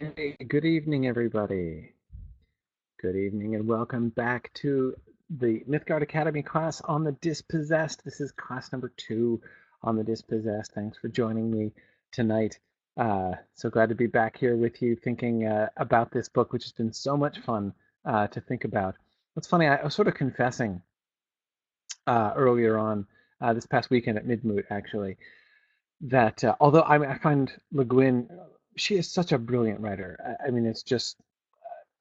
Hey, good evening, everybody. Good evening, and welcome back to the Mythgard Academy class on the Dispossessed. This is class number 2 on the Dispossessed. Thanks for joining me tonight. So glad to be back here with you, thinking about this book, which has been so much fun to think about. It's funny, I was sort of confessing earlier on this past weekend at Midmoot, actually, that although I find Le Guin, she is such a brilliant writer. I mean, it's just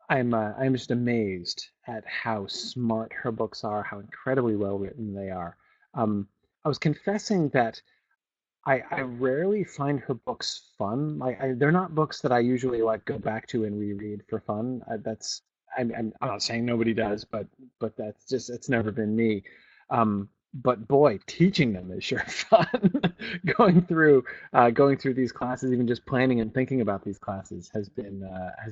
I'm just amazed at how smart her books are, how incredibly well written they are. Um, I was confessing that I rarely find her books fun. They're not books that I usually like go back to and reread for fun. I'm not saying nobody does, but that's just it's never been me. But boy, teaching them is sure fun. Going through these classes, even just planning and thinking about these classes has been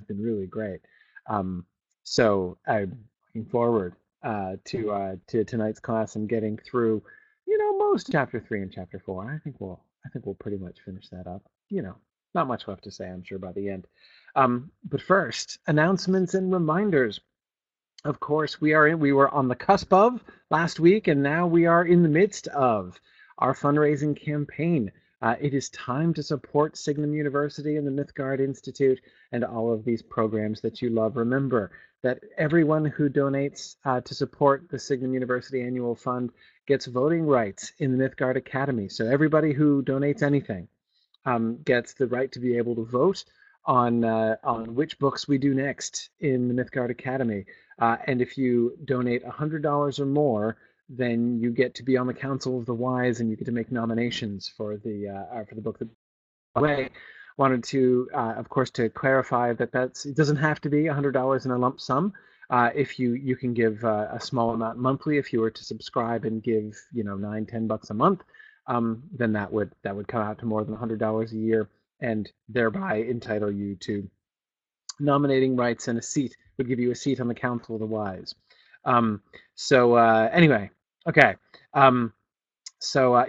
really great. Um, so I'm looking forward to tonight's class and getting through most chapter 3 and chapter 4. I think we'll pretty much finish that up. Not much left to say, I'm sure, by the end. But first, announcements and reminders. Of course, we were on the cusp of last week, and now we are in the midst of our fundraising campaign. It is time to support Signum University and the Mythgard Institute and all of these programs that you love. Remember that everyone who donates to support the Signum University Annual Fund gets voting rights in the Mythgard Academy. So everybody who donates anything gets the right to be able to vote on which books we do next in the Mythgard Academy. And if you donate $100 or more, then you get to be on the Council of the Wise, and you get to make nominations for the book. That way, wanted to, of course, to clarify that it doesn't have to be $100 in a lump sum. If you can give a small amount monthly, if you were to subscribe and give $9-10 a month, then that would come out to more than $100 a year, and thereby entitle you to nominating rights and a seat. Would give you a seat on the Council of the Wise. Anyway, okay.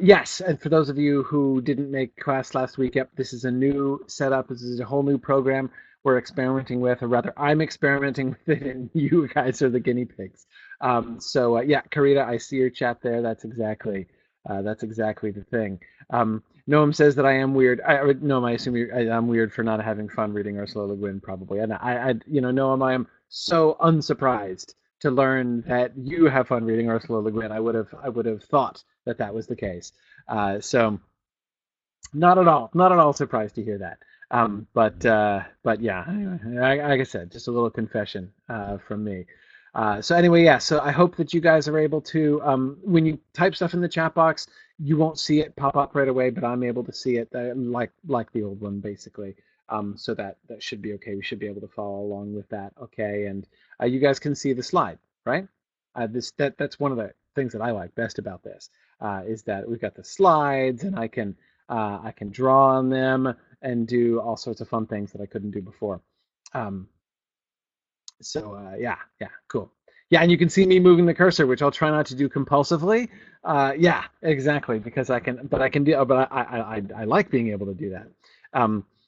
Yes, and for those of you who didn't make class last week, yep, this is a new setup. This is a whole new program we're experimenting with, or rather, I'm experimenting with it, and you guys are the guinea pigs. Yeah, Karita, I see your chat there. That's exactly the thing. Noam says that I am weird. Noam, I assume I'm weird for not having fun reading Ursula Le Guin, probably. And Noam, I am so unsurprised to learn that you have fun reading Ursula Le Guin. I would have thought that that was the case. So not at all surprised to hear that. But yeah, anyway, like I said, just a little confession from me. So anyway, yeah. So I hope that you guys are able to, when you type stuff in the chat box, you won't see it pop up right away, but I'm able to see it, like the old one, basically. So that should be okay. We should be able to follow along with that. Okay, and you guys can see the slide, right? That's one of the things that I like best about this is that we've got the slides, and I can draw on them and do all sorts of fun things that I couldn't do before. Um, yeah, cool. Yeah, and you can see me moving the cursor, which I'll try not to do compulsively. Yeah, exactly, because I can do, but I like being able to do that.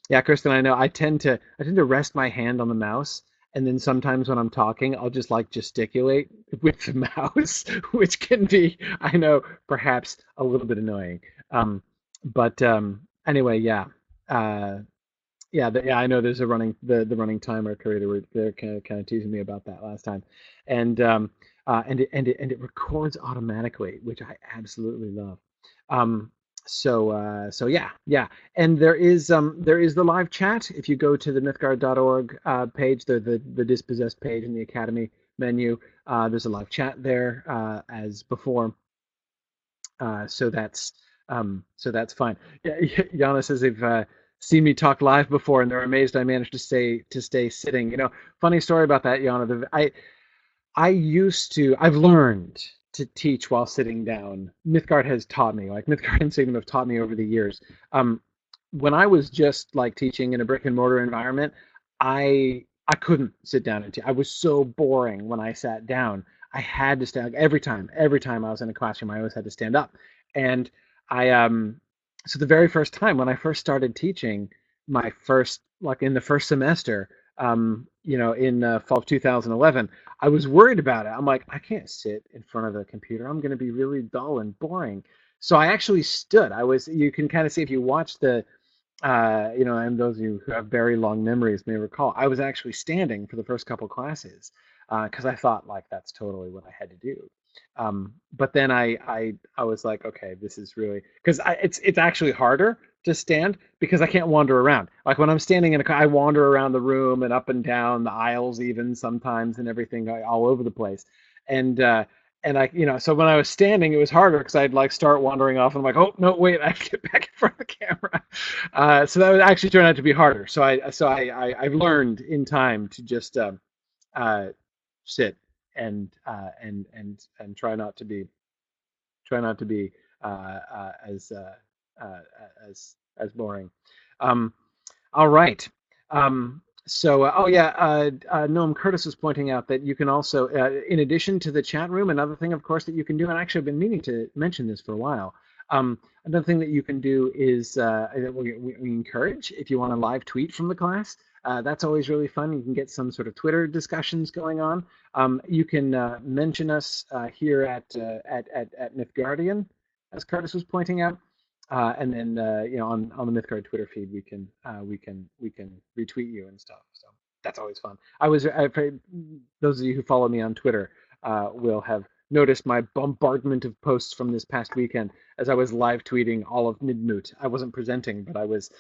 Yeah, Kristen, I know I tend to rest my hand on the mouse, and then sometimes when I'm talking, I'll just like gesticulate with the mouse, which can be, I know, perhaps a little bit annoying. But anyway, yeah. Uh, yeah, I know there's the running timer creator. They're kind of teasing me about that last time, and it records automatically, which I absolutely love. Um, yeah, and there is the live chat. If you go to the mythgard.org page, the dispossessed page in the Academy menu, there's a live chat there as before. So that's fine. Yeah, Yana says they've seen me talk live before, and they're amazed I managed to stay sitting. Funny story about that, Yana. I've learned to teach while sitting down. Mythgard has taught me, like Mythgard and Signum have taught me over the years. When I was just like teaching in a brick and mortar environment, I couldn't sit down and teach. I was so boring when I sat down. I had to stand every time I was in a classroom. I always had to stand up, and I so the very first time when I first started teaching, my first, like in the first semester, in fall of 2011, I was worried about it. I'm like, I can't sit in front of a computer. I'm going to be really dull and boring. So I actually stood. You can kind of see if you watch and those of you who have very long memories may recall, I was actually standing for the first couple classes because I thought like that's totally what I had to do. But then I was like, okay, this is really because it's actually harder to stand because I can't wander around. Like when I'm standing in a car, I wander around the room and up and down the aisles even sometimes and everything all over the place. And so when I was standing, it was harder because I'd like start wandering off, and I'm like, oh no, wait, I have to get back in front of the camera. So that would actually turn out to be harder. I've learned in time to just uh, sit and try not to be uh, uh, as uh, uh, as boring. Um, all right. Noam Curtis was pointing out that you can also, in addition to the chat room, another thing, of course, that you can do, and actually I've been meaning to mention this for a while. Another thing that you can do is that we encourage, if you want to live tweet from the class, that's always really fun. You can get some sort of Twitter discussions going on. You can mention us here at Mythguardian, as Curtis was pointing out. And then on the Mythgard Twitter feed we can retweet you and stuff. So that's always fun. Those of you who follow me on Twitter will have noticed my bombardment of posts from this past weekend as I was live tweeting all of Midmoot. I wasn't presenting, but I was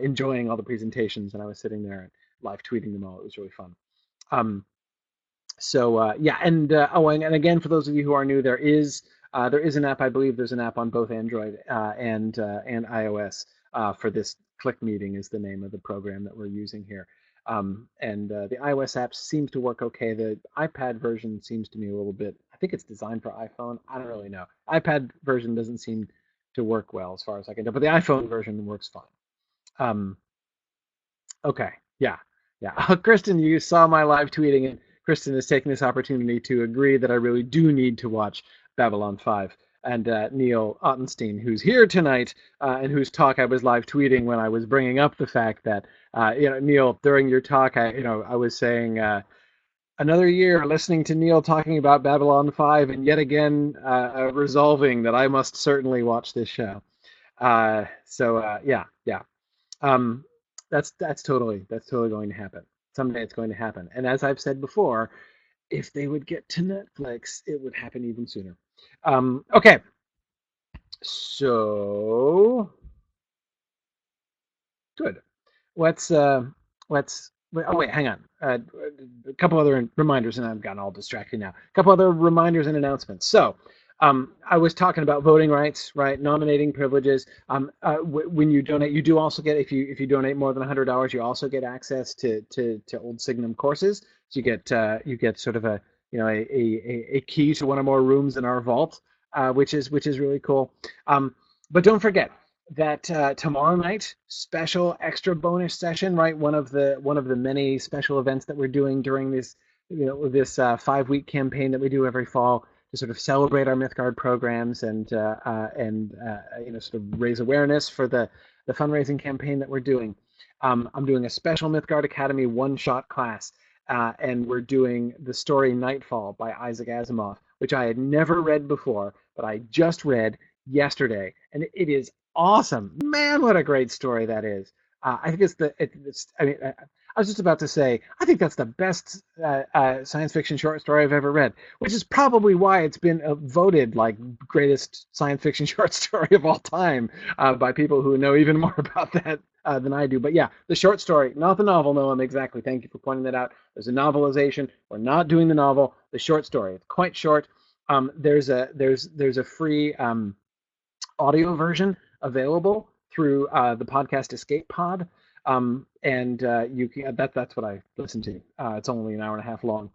enjoying all the presentations and I was sitting there and live tweeting them all. It was really fun. And again, for those of you who are new, there is an app. I believe there's an app on both Android and iOS for this. Click Meeting is the name of the program that we're using here. The iOS app seems to work okay. The iPad version seems to me a little bit. I think it's designed for iPhone. I don't really know. iPad version doesn't seem to work well as far as I can tell, but the iPhone version works fine. Okay. Yeah. Yeah. Kristen, you saw my live tweeting, and Kristen is taking this opportunity to agree that I really do need to watch Babylon 5. And Neil Ottenstein, who's here tonight, and whose talk I was live tweeting when I was bringing up the fact that, Neil, during your talk, I was saying another year listening to Neil talking about Babylon 5, and yet again resolving that I must certainly watch this show. Yeah. Um, that's totally going to happen. Someday it's going to happen. And as I've said before, if they would get to Netflix, it would happen even sooner. Okay, so good. Let's let's. Oh wait, hang on. A couple other reminders, and I've gotten all distracted now. A couple other reminders and announcements. So, I was talking about voting rights, right? Nominating privileges. When you donate, you do also get if you donate more than $100, you also get access to old Signum courses. So you get sort of a key to one or more rooms in our vault, which is really cool. But don't forget that tomorrow night, special extra bonus session, right? One of the many special events that we're doing during this 5-week campaign that we do every fall to sort of celebrate our Mythgard programs and sort of raise awareness for the fundraising campaign that we're doing. I'm doing a special Mythgard Academy one-shot class, and we're doing the story Nightfall by Isaac Asimov, which I had never read before, but I just read yesterday, and it is awesome. Man, what a great story that is. I think I was just about to say, I think that's the best science fiction short story I've ever read, which is probably why it's been voted like greatest science fiction short story of all time by people who know even more about that than I do. But yeah, the short story, not the novel, Noam, exactly. Thank you for pointing that out. There's a novelization. We're not doing the novel, the short story. It's quite short. There's a free audio version available through the podcast Escape Pod, and you can that's what I listen to. It's only an hour and a half long.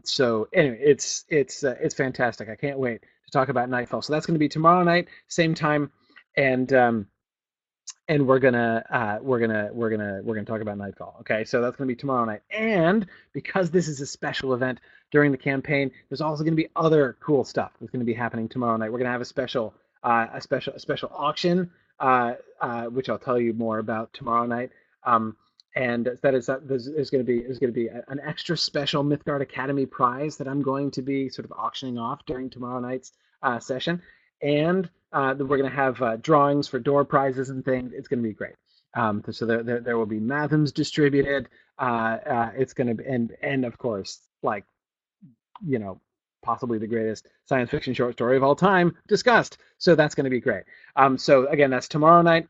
So anyway, it's fantastic. I can't wait to talk about Nightfall. So that's going to be tomorrow night, same time, and we're gonna talk about Nightfall. Okay, so that's gonna be tomorrow night. And because this is a special event during the campaign, there's also gonna be other cool stuff that's gonna be happening tomorrow night. We're gonna have a special auction which I'll tell you more about tomorrow night. And that is there's going to be an extra special Mythgard Academy prize that I'm going to be sort of auctioning off during tomorrow night's session, and we're going to have drawings for door prizes and things. It's going to be great. So there will be Mathems distributed. It's going to be and of course like you know possibly the greatest science fiction short story of all time discussed. So that's going to be great. So again, that's tomorrow night.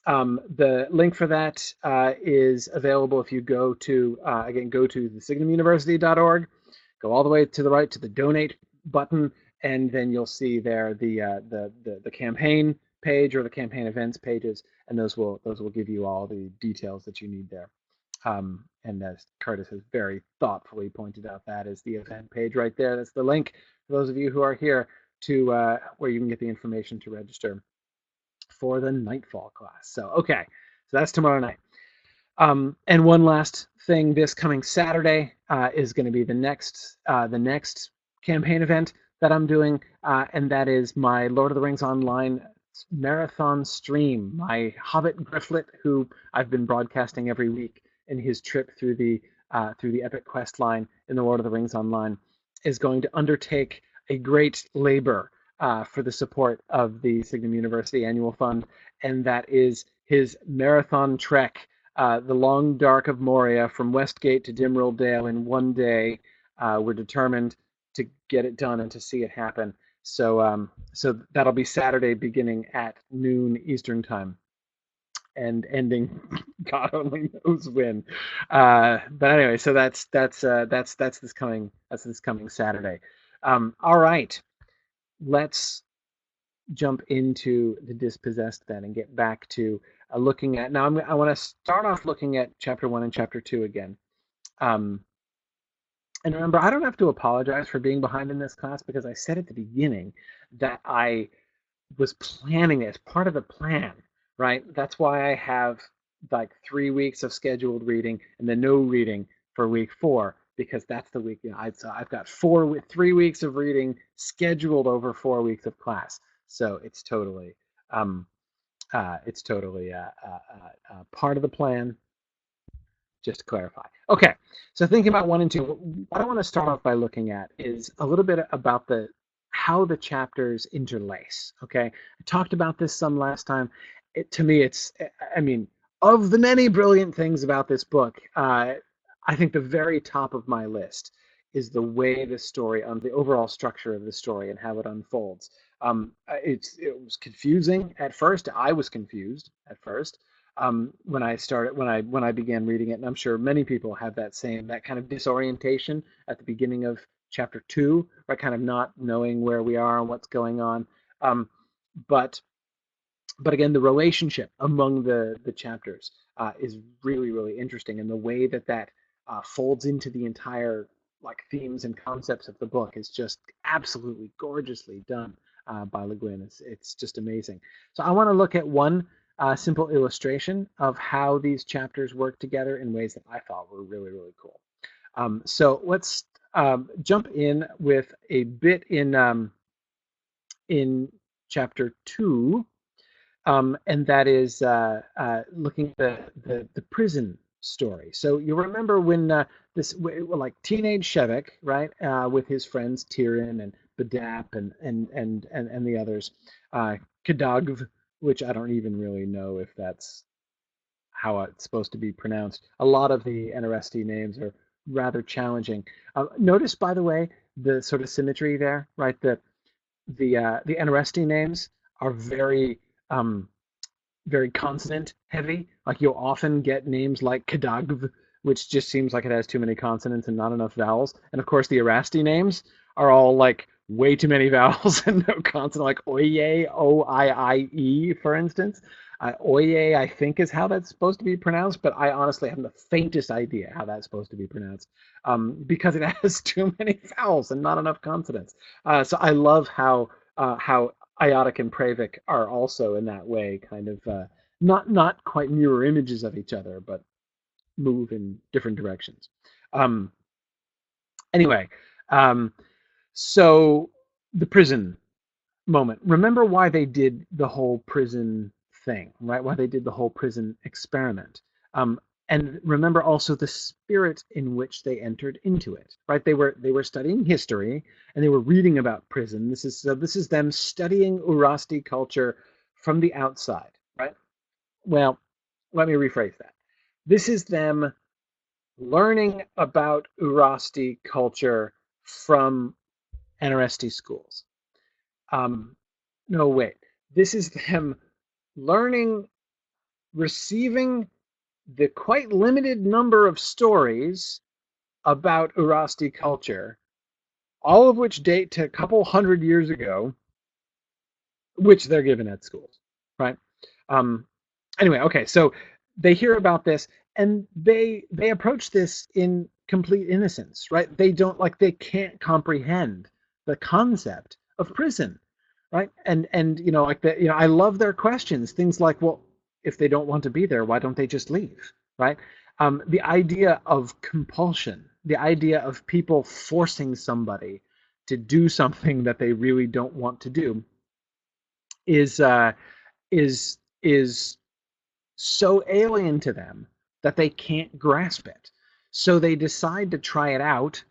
The link for that is available if you go to go to the signumuniversity.org, go all the way to the right to the donate button, and then you'll see there the campaign page or the campaign events pages, and those will give you all the details that you need there. And as Curtis has very thoughtfully pointed out, that is the event page right there. That's the link for those of you who are here to where you can get the information to register for the Nightfall class. So, okay, so that's tomorrow night. And one last thing, this coming Saturday is going to be the next campaign event that I'm doing, and that is my Lord of the Rings Online marathon stream. My Hobbit Grifflet, who I've been broadcasting every week in his trip through the epic quest line in the Lord of the Rings Online, is going to undertake a great labor for the support of the Signum University Annual Fund, and that is his marathon trek, the long dark of Moria from Westgate to Dimrill Dale in one day. We're determined to get it done and to see it happen. So that'll be Saturday beginning at noon Eastern time and ending God only knows when. But anyway, so that's this coming Saturday. All right. Let's jump into the Dispossessed then and get back to looking at now. I want to start off looking at chapter 1 and chapter 2 again. And remember, I don't have to apologize for being behind in this class because I said at the beginning that I was planning it as part of the plan, right? That's why I have like 3 weeks of scheduled reading and then no reading for week 4, because that's the week, I've got 3 weeks of reading scheduled over 4 weeks of class. So it's totally part of the plan, just to clarify. Okay, so thinking about 1 and 2, what I want to start off by looking at is a little bit about how the chapters interlace. Okay, I talked about this some last time. To me, of the many brilliant things about this book, I think the very top of my list is the way the story, the overall structure of the story and how it unfolds. It was confusing at first. I was confused at first when I began reading it, and I'm sure many people have that kind of disorientation at the beginning of chapter 2, right? Kind of not knowing where we are and what's going on. But again, the relationship among the chapters is really, really interesting, and the way that folds into the entire themes and concepts of the book is just absolutely gorgeously done by Le Guin. It's just amazing. So I want to look at one simple illustration of how these chapters work together in ways that I thought were really, really cool. So let's jump in with a bit in chapter 2. And that is looking at the prison story. So you remember when teenage Shevek, right, with his friends Tyrion and Badap and the others, Kadagv, which I don't even really know if that's how it's supposed to be pronounced. A lot of the Anarres names are rather challenging. Notice, by the way, the sort of symmetry there, right? The Anarres names are very consonant heavy. Like you'll often get names like Kadagv, which just seems like it has too many consonants and not enough vowels. And of course, the Erasti names are all like way too many vowels and no consonant, like Oye, O-I-I-E, for instance. Oye, I think, is how that's supposed to be pronounced, but I honestly have the faintest idea how that's supposed to be pronounced because it has too many vowels and not enough consonants. So I love how Iotic and Pravik are also in that way kind of not quite mirror images of each other, but move in different directions. Anyway, so the prison moment. Remember why they did the whole prison thing, right? Why they did the whole prison experiment. And remember also the spirit in which they entered into it, right? They were studying history and they were reading about prison. This is them studying Urasti culture from the outside, right? Well, let me rephrase that. This is them learning about Urasti culture from Anarres schools. No, wait. This is them learning, receiving the quite limited number of stories about Urasti culture, all of which date to a couple hundred years ago, which they're given at schools, right? Um, anyway, okay, so they hear about this and they approach this in complete innocence, right? They can't comprehend the concept of prison, right? And I love their questions, things like, well, if they don't want to be there, why don't they just leave, right? The idea of compulsion, the idea of people forcing somebody to do something that they really don't want to do is uh, is so alien to them that they can't grasp it. So they decide to try it out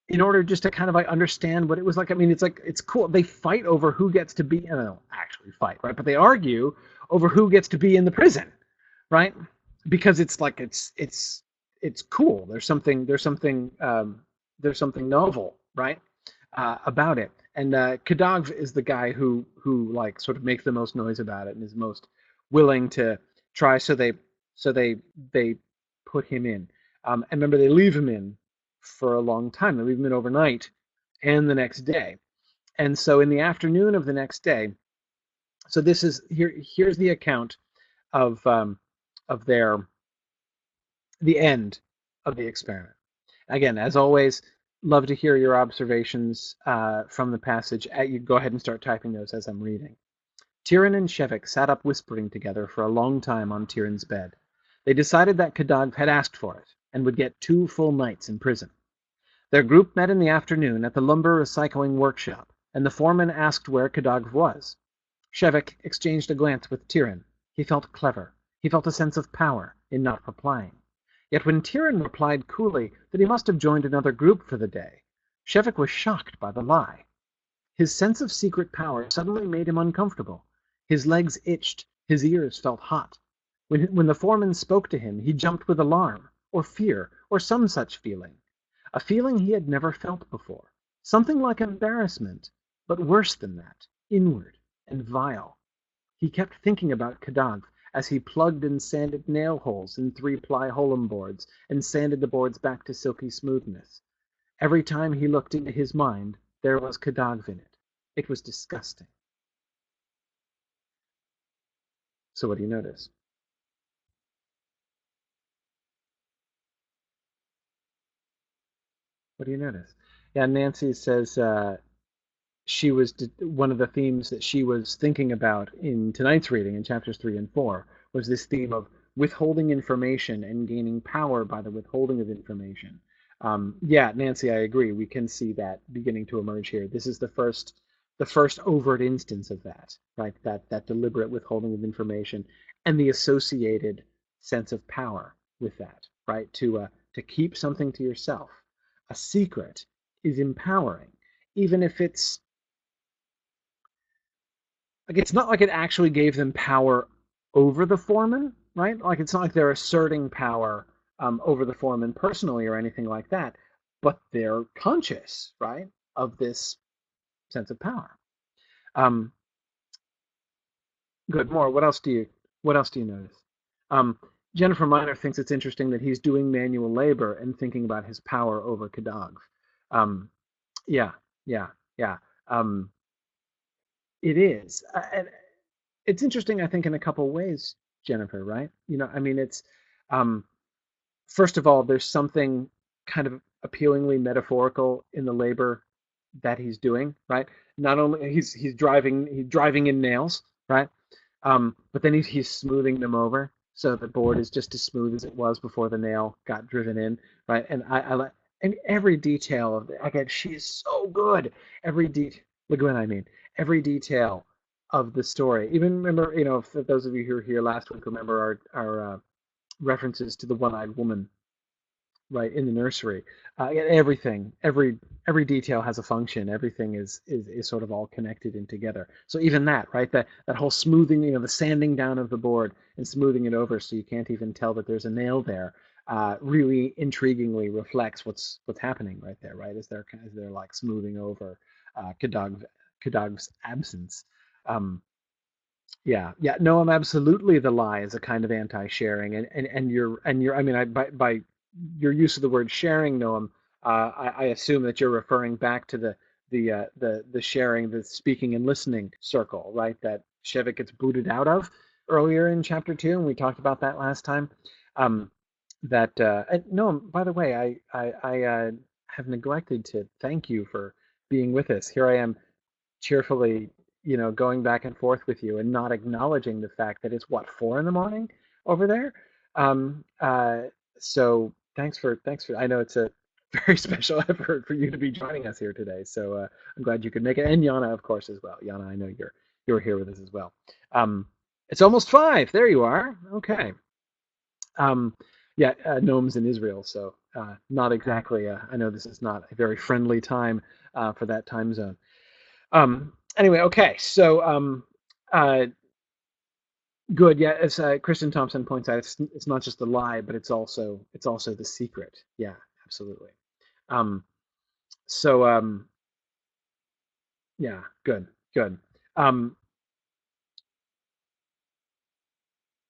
in order just to kind of like understand what it was like. I mean, it's cool. They fight over who gets to be, and they don't actually fight, right? But they argue over who gets to be in the prison, right? Because it's cool. There's something novel, right, about it. And Kadagv is the guy who like sort of makes the most noise about it and is most willing to try. So they put him in. And remember, they leave him in for a long time. They leave him in overnight and the next day. And so in the afternoon of the next day, so this is here's the account of the end of the experiment. Again, as always, love to hear your observations from the passage. You go ahead and start typing those as I'm reading. Tyrion and Shevik sat up whispering together for a long time on Tyrion's bed. They decided that Kadagv had asked for it and would get 2 full nights in prison. Their group met in the afternoon at the lumber recycling workshop, and the foreman asked where Kadagv was. Shevik exchanged a glance with Tyrion. He felt clever. He felt a sense of power in not replying. Yet when Tyrion replied coolly that he must have joined another group for the day, Shevik was shocked by the lie. His sense of secret power suddenly made him uncomfortable. His legs itched, his ears felt hot. When the foreman spoke to him, he jumped with alarm, or fear, or some such feeling. A feeling he had never felt before. Something like embarrassment, but worse than that, inward and vile. He kept thinking about Kadagv as he plugged and sanded nail holes in 3-ply Holm boards and sanded the boards back to silky smoothness. Every time he looked into his mind, there was Kadagv in it. It was disgusting. So what do you notice? What do you notice? Yeah, Nancy says one of the themes that she was thinking about in tonight's reading in chapters 3 and 4 was this theme of withholding information and gaining power by the withholding of information. Yeah, Nancy, I agree. We can see that beginning to emerge here. This is the first overt instance of that, right? That deliberate withholding of information and the associated sense of power with that, right? To keep something to yourself, a secret, is empowering, even if it's like it's not like it actually gave them power over the foreman, right? Like it's not like they're asserting power over the foreman personally or anything like that, but they're conscious, right, of this sense of power. Um, Good. More. What else do you notice? Um, Jennifer Miner thinks it's interesting that he's doing manual labor and thinking about his power over Kadagv. Um, yeah, yeah, yeah. Um, it is. And it's interesting, I think, in a couple ways, Jennifer, right? I mean, it's um, first of all, there's something kind of appealingly metaphorical in the labor that he's doing, right? Not only he's driving in nails, right? But then he's smoothing them over so the board is just as smooth as it was before the nail got driven in, right? And I like and every detail of it. Again, she is so good. Every detail, Guin, I mean, every detail of the story. Even remember, for those of you who were here last week, remember our references to the one-eyed woman, right, in the nursery. Everything, every detail has a function. Everything is sort of all connected in together. So even that, right, that whole smoothing, the sanding down of the board and smoothing it over so you can't even tell that there's a nail there, really intriguingly reflects what's happening right there, right, as they're like smoothing over Kadag's absence. Yeah, no, I'm absolutely the lie is a kind of anti-sharing, and you're. I mean, by your use of the word sharing, Noam, I assume that you're referring back to the sharing, the speaking and listening circle, right? That Shevik gets booted out of earlier in chapter 2, and we talked about that last time. Um, and Noam, by the way, I have neglected to thank you for being with us. Here I am cheerfully, going back and forth with you and not acknowledging the fact that it's what, 4 in the morning over there. Um, uh, so thanks for. I know it's a very special effort for you to be joining us here today. So I'm glad you could make it, and Yana, of course, as well. Yana, I know you're here with us as well. Um, it's almost 5. There you are. Okay. Um, yeah, Noam's in Israel, so not exactly. I know this is not a very friendly time for that time zone. Anyway, okay, so uh, good. Yeah, as Kristen Thompson points out, it's not just the lie, but it's also the secret. Yeah, absolutely. Um, so yeah, good. Um,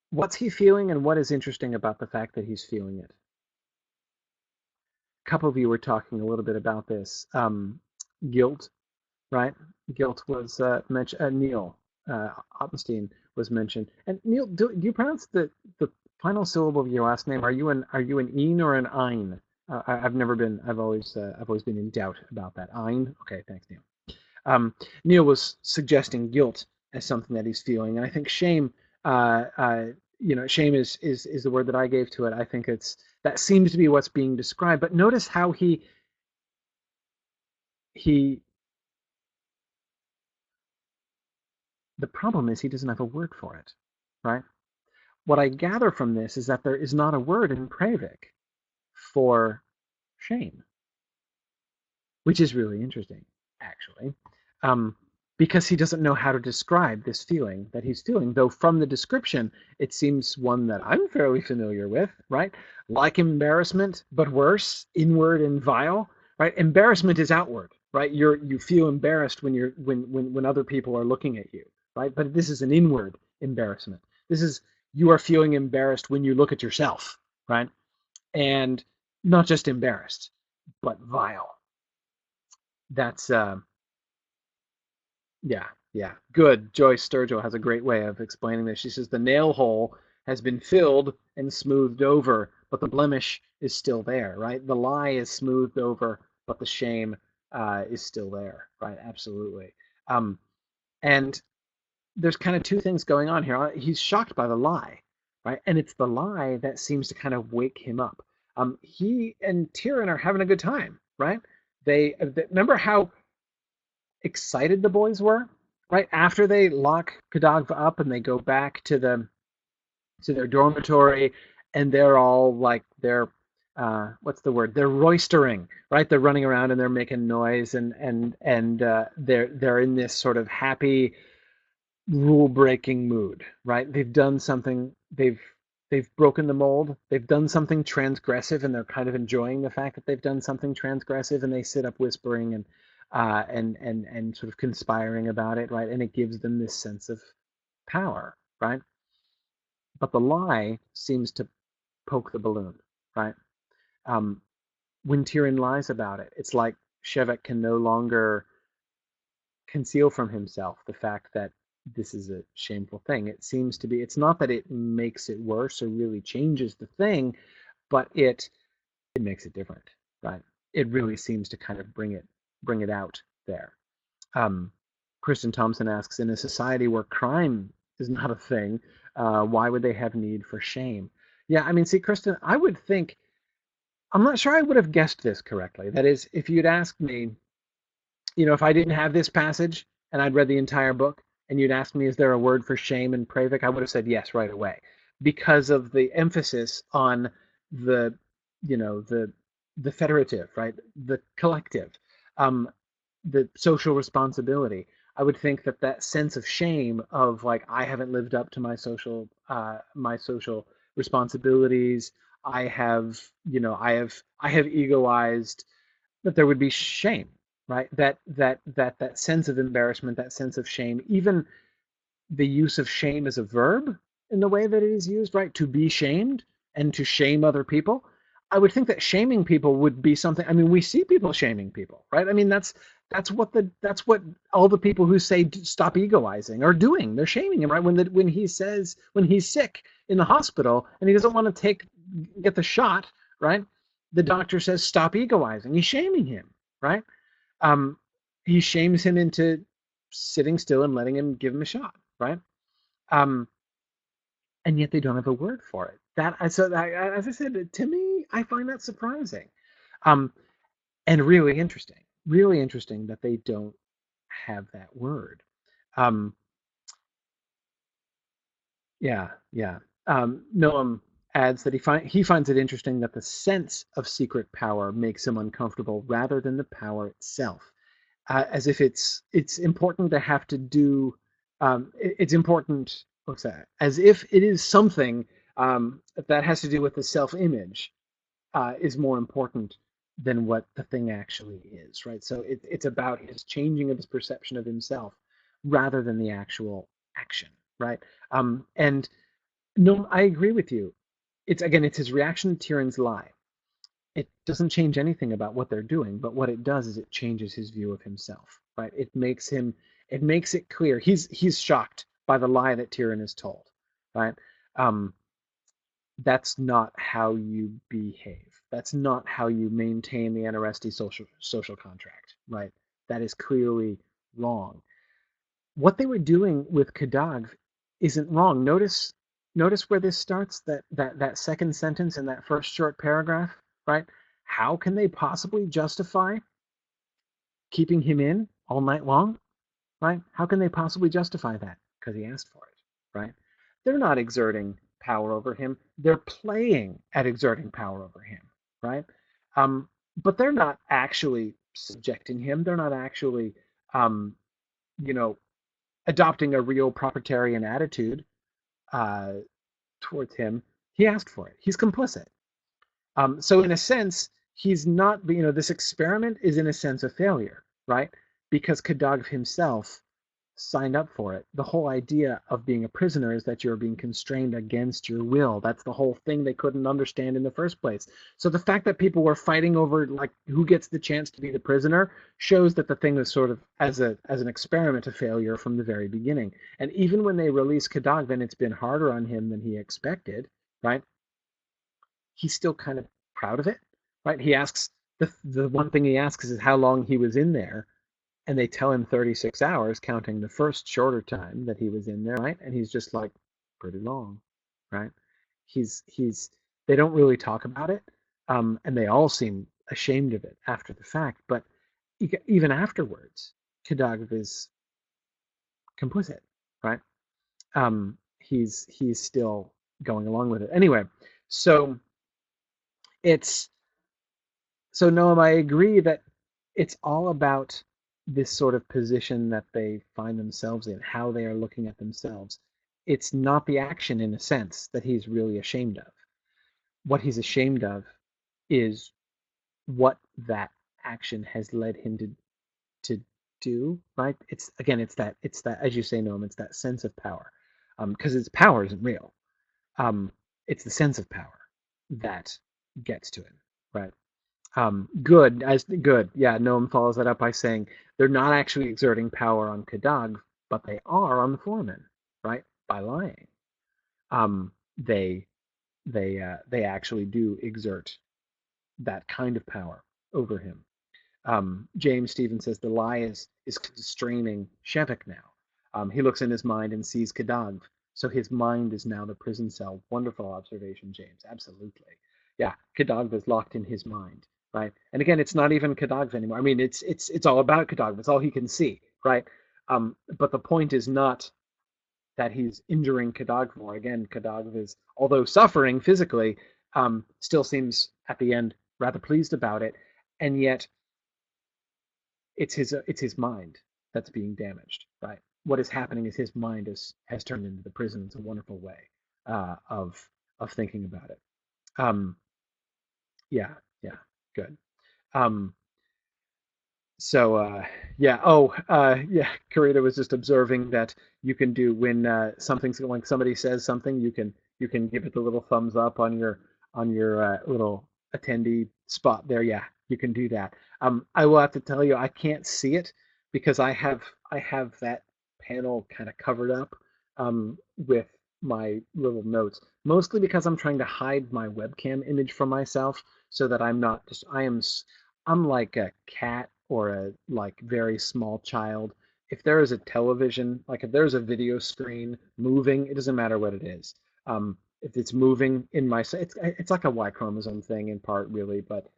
what's he feeling, and what is interesting about the fact that he's feeling it? A couple of you were talking a little bit about this. Guilt, right? Guilt was mentioned. Neil Oppenstein was mentioned. And Neil, do you pronounce the final syllable of your last name? Are you an een or an ein? I've never been. I've always been in doubt about that. Ein. Okay, thanks, Neil. Neil was suggesting guilt as something that he's feeling, and I think shame. Shame is the word that I gave to it. I think that seems to be what's being described. But notice how he the problem is he doesn't have a word for it, right? What I gather from this is that there is not a word in Pravik for shame, which is really interesting, actually, um, because he doesn't know how to describe this feeling that he's feeling, though from the description, it seems one that I'm fairly familiar with, right? Like embarrassment, but worse, inward and vile, right? Embarrassment is outward, right? You feel embarrassed when other people are looking at you, right? But this is an inward embarrassment. This is you are feeling embarrassed when you look at yourself, right? And not just embarrassed, but vile. That's Yeah, yeah. Good. Joyce Sturgill has a great way of explaining this. She says the nail hole has been filled and smoothed over, but the blemish is still there, right? The lie is smoothed over, but the shame is still there, right? Absolutely. Um, and there's kind of two things going on here. He's shocked by the lie, right? And it's the lie that seems to kind of wake him up. He and Tyrion are having a good time, right? They remember how excited the boys were, right? After they lock Kadagva up and they go back to their dormitory, and they're all like what's the word? They're roistering, right? They're running around and they're making noise, and they're in this sort of happy rule breaking mood, right? They've done something. They've broken the mold. They've done something transgressive, and they're kind of enjoying the fact that they've done something transgressive, and they sit up whispering and sort of conspiring about it, right? And it gives them this sense of power, right? But the lie seems to poke the balloon, right? Um, when Tyrion lies about it, it's like Shevek can no longer conceal from himself the fact that this is a shameful thing. It seems to be, it's not that it makes it worse or really changes the thing, but it makes it different, right? It really seems to kind of bring it out there. Um, Kristen Thompson asks, in a society where crime is not a thing, why would they have need for shame? Yeah, I mean, see, Kristen, I would think, I'm not sure I would have guessed this correctly. That is, if you'd asked me, if I didn't have this passage and I'd read the entire book and you'd asked me, is there a word for shame in Pravik? I would have said yes right away because of the emphasis on the, the federative, right? The collective, um, the social responsibility. I would think that that sense of shame of like I haven't lived up to my social responsibilities. I have, I have egoized, that there would be shame, right? That sense of embarrassment, that sense of shame, even the use of shame as a verb in the way that it is used, right? To be shamed and to shame other people. I would think that shaming people would be something. I mean, we see people shaming people, right? I mean, that's what all the people who say stop egoizing are doing. They're shaming him, right? When he says when he's sick in the hospital and he doesn't want to get the shot, right? The doctor says stop egoizing. He's shaming him, right? Um, he shames him into sitting still and letting him give him a shot, right? Um, and yet they don't have a word for it. As I said, to me, I find that surprising, um, and really interesting that they don't have that word. Um, yeah, yeah. Noam adds that he finds it interesting that the sense of secret power makes him uncomfortable rather than the power itself. As if it's important to have to do it's important, what's that, as if it is something that has to do with the self-image, is more important than what the thing actually is, right? So it's about his changing of his perception of himself rather than the actual action, right? And no, I agree with you. It's his reaction to Tyrion's lie. It doesn't change anything about what they're doing, but what it does is it changes his view of himself, right? It makes it clear he's shocked by the lie that Tyrion is told, right? Um, that's not how you behave. That's not how you maintain the Anarres social contract, right? That is clearly wrong. What they were doing with Cadag isn't wrong. Notice where this starts, that second sentence in that first short paragraph, right? How can they possibly justify keeping him in all night long, right? How can they possibly justify that? Because he asked for it, right? They're not exerting power over him. They're playing at exerting power over him, right? But they're not actually subjecting him. They're not actually, um, you know, adopting a real proprietarian attitude uh, towards him. He asked for it. He's complicit. So in a sense, he's not. This experiment is in a sense a failure, right? Because Kadagv himself signed up for it. The whole idea of being a prisoner is that you're being constrained against your will. That's the whole thing they couldn't understand in the first place. So the fact that people were fighting over like who gets the chance to be the prisoner shows that the thing was sort of as an experiment a failure from the very beginning. And even when they release Kadagv and it's been harder on him than he expected, right? He's still kind of proud of it, right? He asks the one thing he asks is how long he was in there, and they tell him 36 hours, counting the first shorter time that he was in there, right? And he's just like, pretty long, right? He's they don't really talk about it, and they all seem ashamed of it after the fact. But even afterwards, Kadagv is complicit, right? He's still going along with it anyway. So it's so Noam, I agree that it's all about this sort of position that they find themselves in, how they are looking at themselves. It's not the action in a sense that he's really ashamed of. What he's ashamed of is what that action has led him to do, right? It's that as you say, Noam, it's that sense of power. Because its power isn't real. It's the sense of power that gets to him, right? Good. Yeah, Noam follows that up by saying they're not actually exerting power on Kadag, but they are on the foreman, right? By lying. They actually do exert that kind of power over him. James Stevens says the lie is constraining Shevik now. He looks in his mind and sees Kadag, so his mind is now the prison cell. Wonderful observation, James. Absolutely. Yeah, Kadag is locked in his mind, right? And again, it's not even Kadag anymore. I mean, it's all about Kadag. It's all he can see, right? But the point is not that he's injuring Kadagmor. Again, Kadagmor is, although suffering physically, still seems at the end rather pleased about it, and yet it's his mind that's being damaged, right? What is happening is his mind has turned into the prison. It's a wonderful way of thinking about it. Um, yeah, yeah, good. Um, yeah. Oh, yeah. Karita was just observing that you can do when something's like somebody says something, you can give it the little thumbs up on your little attendee spot there. Yeah, you can do that. I will have to tell you, I can't see it because I have that panel kind of covered up with my little notes, mostly because I'm trying to hide my webcam image from myself so that I'm not just I'm like a cat or a like very small child. If there is a television, like if there's a video screen moving, it doesn't matter what it is. If it's moving in my, it's like a Y chromosome thing in part, really, but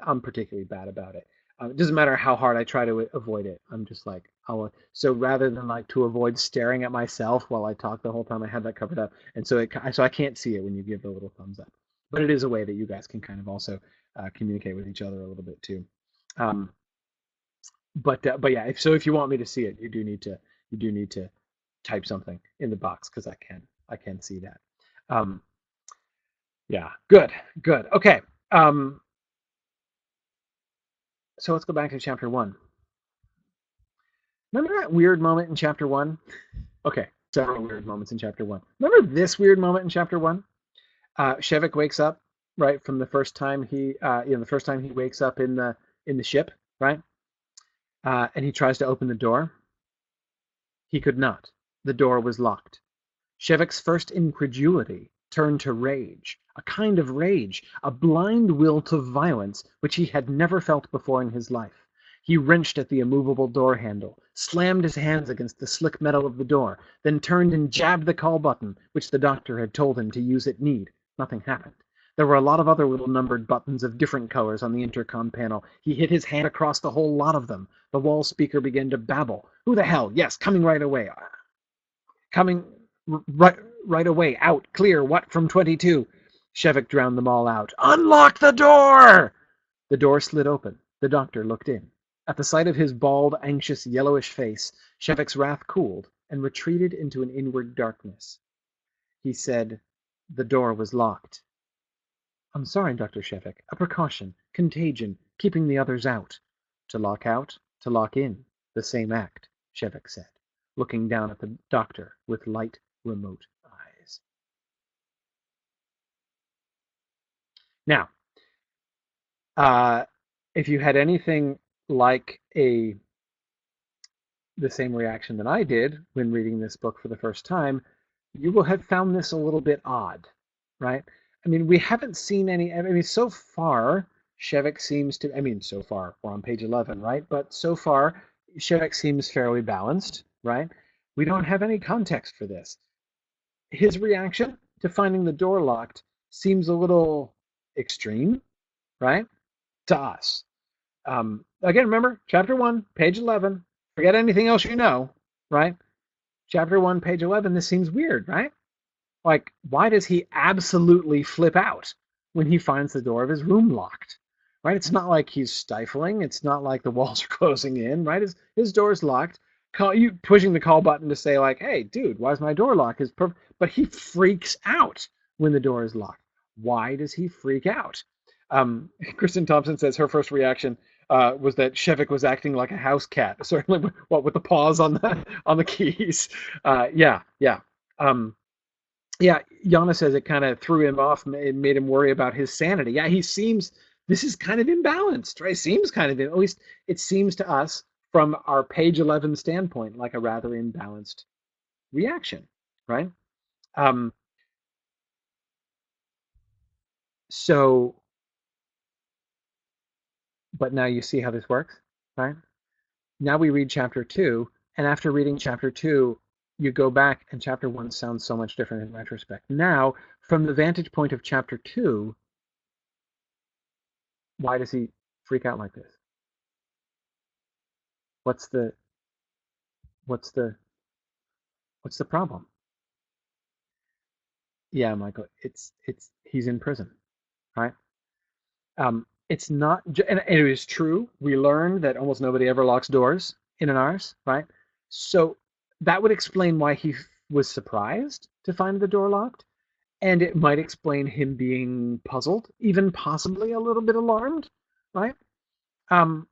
I'm particularly bad about it. It doesn't matter how hard I try to avoid it. I'm just like, so rather than like to avoid staring at myself while I talk the whole time, I have that covered up, and so I can't see it when you give the little thumbs up. But it is a way that you guys can kind of also communicate with each other a little bit too. Um, but yeah, if you want me to see it, you do need to type something in the box because I can see that. Um, yeah, good. Okay. So let's go back to chapter one. Remember that weird moment in chapter one? Okay, several weird moments in chapter one. Remember this weird moment in chapter one? Shevik wakes up right from the first time the first time he wakes up in the ship, right? And he tries to open the door. He could not. The door was locked. Shevik's first incredulity turned to rage, a kind of rage, a blind will to violence which he had never felt before in his life. He wrenched at the immovable door handle, slammed his hands against the slick metal of the door, then turned and jabbed the call button, which the doctor had told him to use at need. Nothing happened. There were a lot of other little numbered buttons of different colors on the intercom panel. He hit his hand across the whole lot of them. The wall speaker began to babble. Who the hell? Yes, coming right away. Coming right away. Out. Clear. What from 22? Shevik drowned them all out. Unlock the door! The door slid open. The doctor looked in. At the sight of his bald, anxious, yellowish face, Shevik's wrath cooled and retreated into an inward darkness. He said, the door was locked. I'm sorry, Dr. Shevik. A precaution. Contagion. Keeping the others out. To lock out, to lock in. The same act, Shevik said, looking down at the doctor with light, remote eyes. Now, if you had anything like the same reaction that I did when reading this book for the first time, you will have found this a little bit odd, right? I mean, we haven't seen any. I mean, so far, Shevik seems to. I mean, so far we're on page 11, right? But so far, Shevik seems fairly balanced, right? We don't have any context for this. His reaction to finding the door locked seems a little extreme, right? To us. Again, remember, chapter 1, page 11. Forget anything else you know, right? Chapter 1, page 11, this seems weird, right? Like, why does he absolutely flip out when he finds the door of his room locked? Right? It's not like he's stifling. It's not like the walls are closing in, right? His door's locked. You pushing the call button to say, like, hey, dude, why is my door locked? Is perfect. But he freaks out when the door is locked. Why does he freak out? Kristen Thompson says her first reaction was that Shevik was acting like a house cat, certainly with the paws on the keys. Yeah. Yeah, Yana says it kind of threw him off. It made him worry about his sanity. Yeah, this is kind of imbalanced, right? Seems kind of, at least it seems to us from our page 11 standpoint, like a rather imbalanced reaction, right? Um, so, but now you see how this works, right? Now we read chapter 2, and after reading chapter 2, you go back and chapter 1 sounds so much different in retrospect. Now, from the vantage point of chapter 2, why does he freak out like this? What's the What's the problem? Yeah, Michael, it's he's in prison, right? It's not, and it is true. We learned that almost nobody ever locks doors in Anarres, right? So that would explain why he was surprised to find the door locked, and it might explain him being puzzled, even possibly a little bit alarmed, right? Um,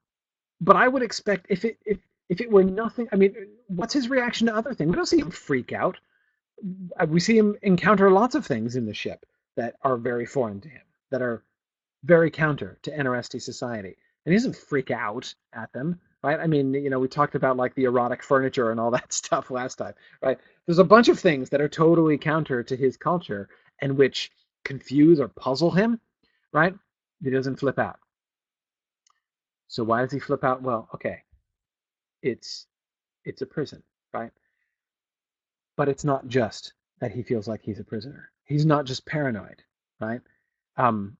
but I would expect if it were nothing. I mean, what's his reaction to other things? We don't see him freak out. We see him encounter lots of things in the ship that are very foreign to him, that are very counter to Anarres society. And he doesn't freak out at them, right? I mean, we talked about like the erotic furniture and all that stuff last time, right? There's a bunch of things that are totally counter to his culture and which confuse or puzzle him, right? He doesn't flip out. So why does he flip out? Well, okay, it's it's a prison, right? But it's not just that he feels like he's a prisoner. He's not just paranoid, right? Um,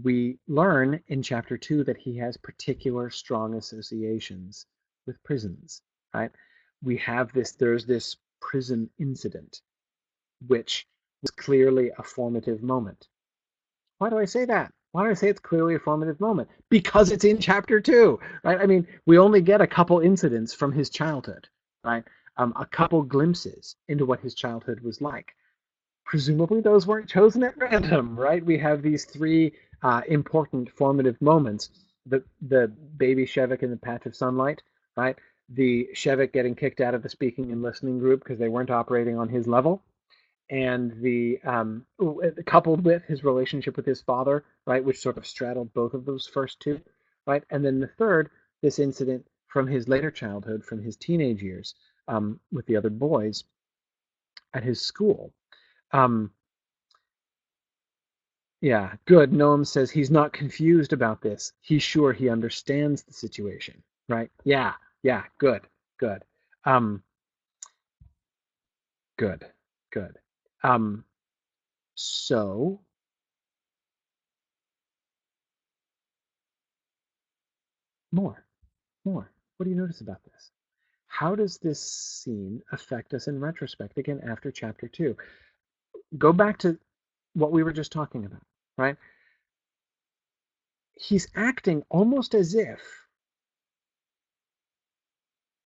we learn in chapter 2 that he has particular strong associations with prisons, right? There's this prison incident, which was clearly a formative moment. Why do I say that? Why do I say it's clearly a formative moment? Because it's in chapter 2, right? I mean, we only get a couple incidents from his childhood, right? A couple glimpses into what his childhood was like. Presumably those weren't chosen at random, right? We have these three important formative moments: the baby Shevik in the patch of sunlight, right? The Shevik getting kicked out of the speaking and listening group because they weren't operating on his level, and the coupled with his relationship with his father, right, which sort of straddled both of those first two, right? And then the third, this incident from his later childhood, from his teenage years, with the other boys at his school. Um, Yeah, good. Noam says he's not confused about this. He's sure he understands the situation, right? Yeah, yeah, good, good. Um, good, good. Um, so more, more. What do you notice about this? How does this scene affect us in retrospect again after chapter 2? Go back to what we were just talking about, right? He's acting almost as if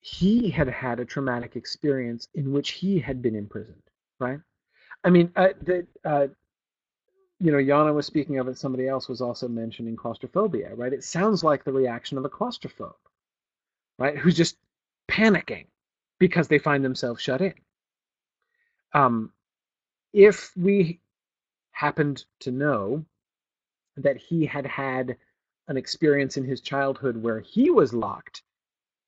he had had a traumatic experience in which he had been imprisoned, right? I mean, Yana was speaking of it. Somebody else was also mentioning claustrophobia, right? It sounds like the reaction of a claustrophobe, right? Who's just panicking because they find themselves shut in. Um, if we happened to know that he had had an experience in his childhood where he was locked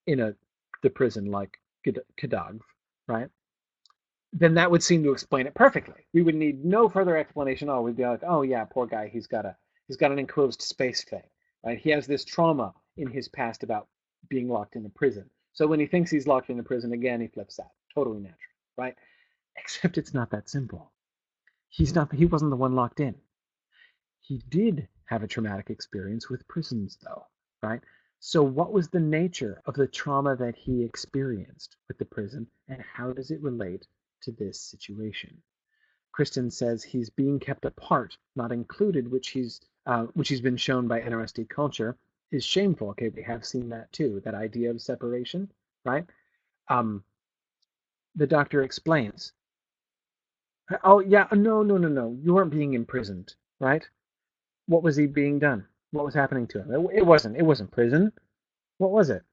in the prison like Kadagv, right? Then that would seem to explain it perfectly. We would need no further explanation. Oh, we'd be like, oh yeah, poor guy, he's got an enclosed space thing, right? He has this trauma in his past about being locked in a prison. So when he thinks he's locked in a prison again, he flips out. Totally natural, right? Except it's not that simple. He wasn't the one locked in. He did have a traumatic experience with prisons though, right? So what was the nature of the trauma that he experienced with the prison, and how does it relate to this situation? Kristen says he's being kept apart, not included, which he's been shown by NRSD culture is shameful. Okay, we have seen that too. That idea of separation, right? Um, the doctor explains. Oh yeah, no, no, no, no. You weren't being imprisoned, right? What was he being done? What was happening to him? It wasn't prison. What was it?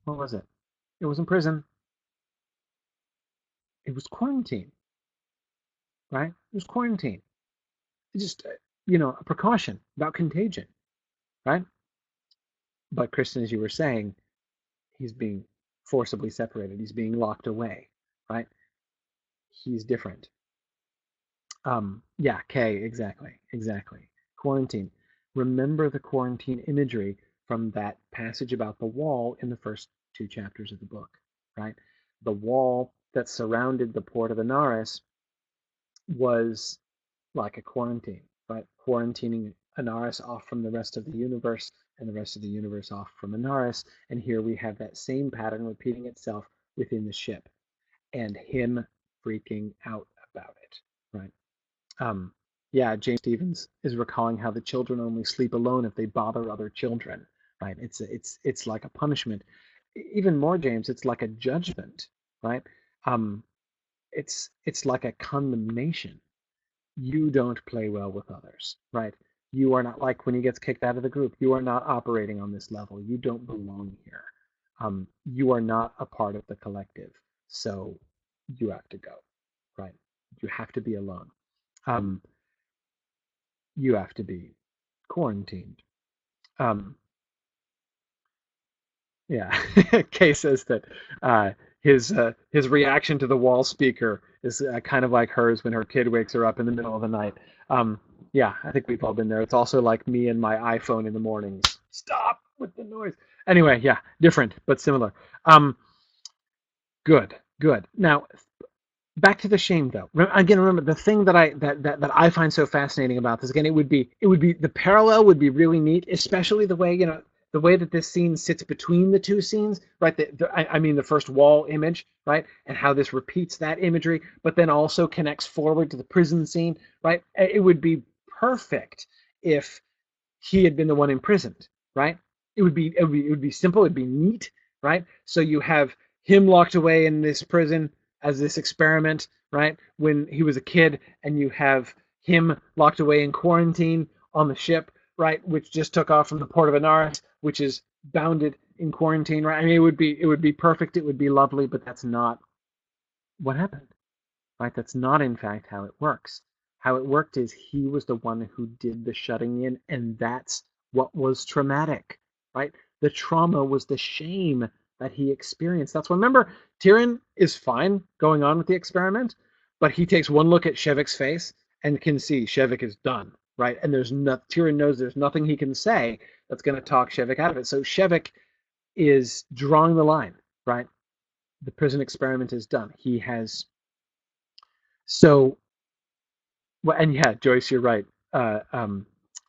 What was it? It wasn't prison. It was quarantine, right? It was quarantine. It's just a precaution about contagion, right? But Kristen, as you were saying, he's being forcibly separated. He's being locked away, right? He's different. Yeah, K, exactly, exactly. Quarantine. Remember the quarantine imagery from that passage about the wall in the first two chapters of the book, right? The wall that surrounded the port of Anarres was like a quarantine, right? Quarantining Anarres off from the rest of the universe, and the rest of the universe off from Anarres. And here we have that same pattern repeating itself within the ship, and him freaking out about it, right? Um, yeah, James Stevens is recalling how the children only sleep alone if they bother other children, right? It's like a punishment. Even more, James, it's like a judgment, right? Um, it's like a condemnation. You don't play well with others, right? You are not, like when he gets kicked out of the group, you are not operating on this level. You don't belong here. You are not a part of the collective, so you have to go, right? You have to be alone. Um, you have to be quarantined. Um, yeah, Kay says that his reaction to the wall speaker is kind of like hers when her kid wakes her up in the middle of the night. Um, yeah, I think we've all been there. It's also like me and my iPhone in the mornings. Stop with the noise. Anyway, yeah, different but similar. Um, good, good. Now back to the shame though. Again, remember the thing that that I find so fascinating about this. Again, it would be the parallel would be really neat, especially the way the way that this scene sits between the two scenes, right? I mean the first wall image, right, and how this repeats that imagery, but then also connects forward to the prison scene, right? It would be perfect if he had been the one imprisoned, right? It would be simple, it'd be neat, right? So you have him locked away in this prison as this experiment, right? When he was a kid, and you have him locked away in quarantine on the ship, right, which just took off from the port of Anarres, which is bounded in quarantine, right? I mean, it would be perfect, it would be lovely, but that's not what happened, right? That's not, in fact, how it works. How it worked is he was the one who did the shutting in, and that's what was traumatic, right? The trauma was the shame that he experienced. That's why, remember, Tyrion is fine going on with the experiment, but he takes one look at Shevik's face and can see Shevik is done, right? And Tyrion knows there's nothing he can say that's going to talk Shevik out of it. So Shevik is drawing the line, right? The prison experiment is done. He has so well, and yeah, Joyce, you're right. Uh,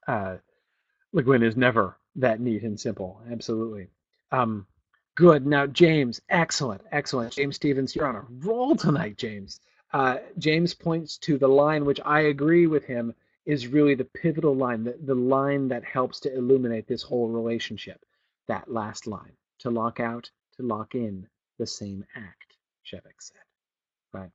Le Guin is never that neat and simple. Absolutely. Um, good. Now, James, excellent, excellent. James Stevens, you're on a roll tonight, James. James points to the line, which I agree with him, is really the pivotal line, the line that helps to illuminate this whole relationship. That last line, to lock out, to lock in, the same act, Shevik said. Right.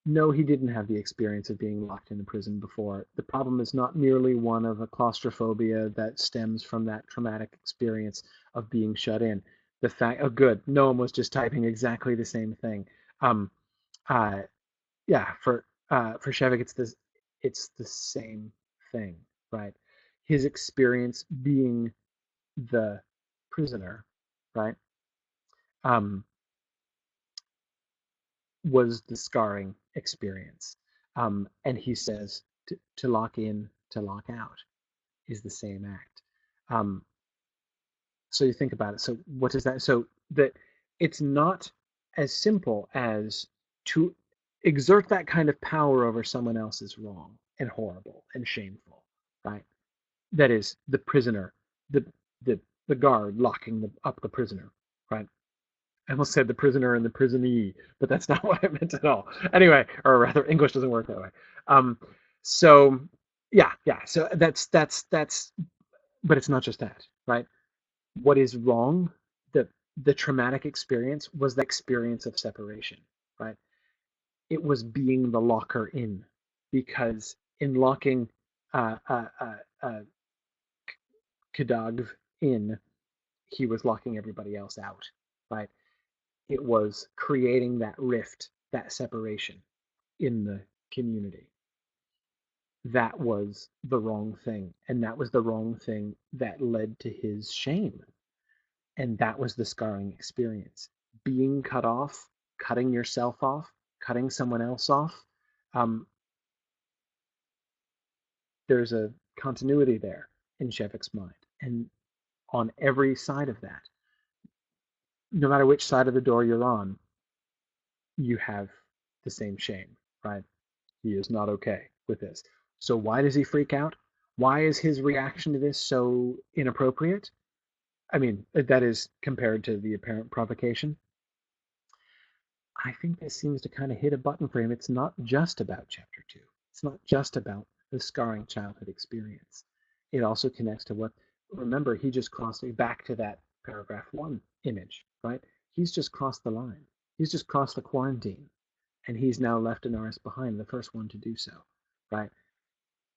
No, he didn't have the experience of being locked in a prison before. The problem is not merely one of a claustrophobia that stems from that traumatic experience of being shut in. The fact, oh, good, Noam was just typing exactly the same thing. Um, uh, yeah, for Shevik, it's the same thing, right? His experience being the prisoner, right? Um, was the scarring experience. And he says to lock in, to lock out is the same act. Um, so you think about it. So what does that? So that it's not as simple as to exert that kind of power over someone else is wrong and horrible and shameful, right? That is the prisoner, the the the guard locking up the prisoner, right? I almost said the prisoner and the prisonee, but that's not what I meant at all. Anyway, or rather, English doesn't work that way. Um, so yeah. So that's, but it's not just that, right? What is wrong? The traumatic experience was the experience of separation, right? It was being the locker in, because in locking uh, uh, uh, uh, Kadagv in, he was locking everybody else out, right? It was creating that rift, that separation in the community. That was the wrong thing. And that was the wrong thing that led to his shame. And that was the scarring experience. Being cut off, cutting yourself off, cutting someone else off. Um, there's a continuity there in Shevik's mind. And on every side of that, no matter which side of the door you're on, you have the same shame, right? He is not okay with this. So why does he freak out? Why is his reaction to this so inappropriate? I mean, that is compared to the apparent provocation. I think this seems to kind of hit a button for him. It's not just about chapter two. It's not just about the scarring childhood experience. It also connects to what, remember, he just crossed back to that paragraph one image, right? He's just crossed the line. He's just crossed the quarantine, and he's now left Anarres behind, the first one to do so, right?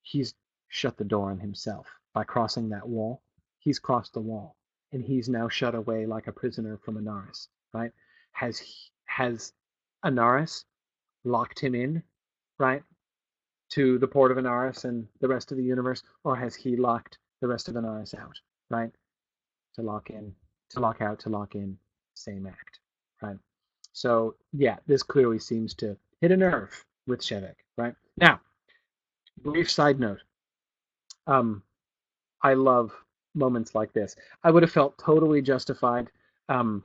He's shut the door on himself by crossing that wall. He's crossed the wall, and he's now shut away like a prisoner from Anarres, right? Has Anarres locked him in, right, to the port of Anarres and the rest of the universe, or has he locked the rest of Anarres out, right? To lock in, to lock out, to lock in, same act, right? So yeah, this clearly seems to hit a nerve with Shevek, right? Now, brief side note. Um, I love moments like this. I would have felt totally justified. Um,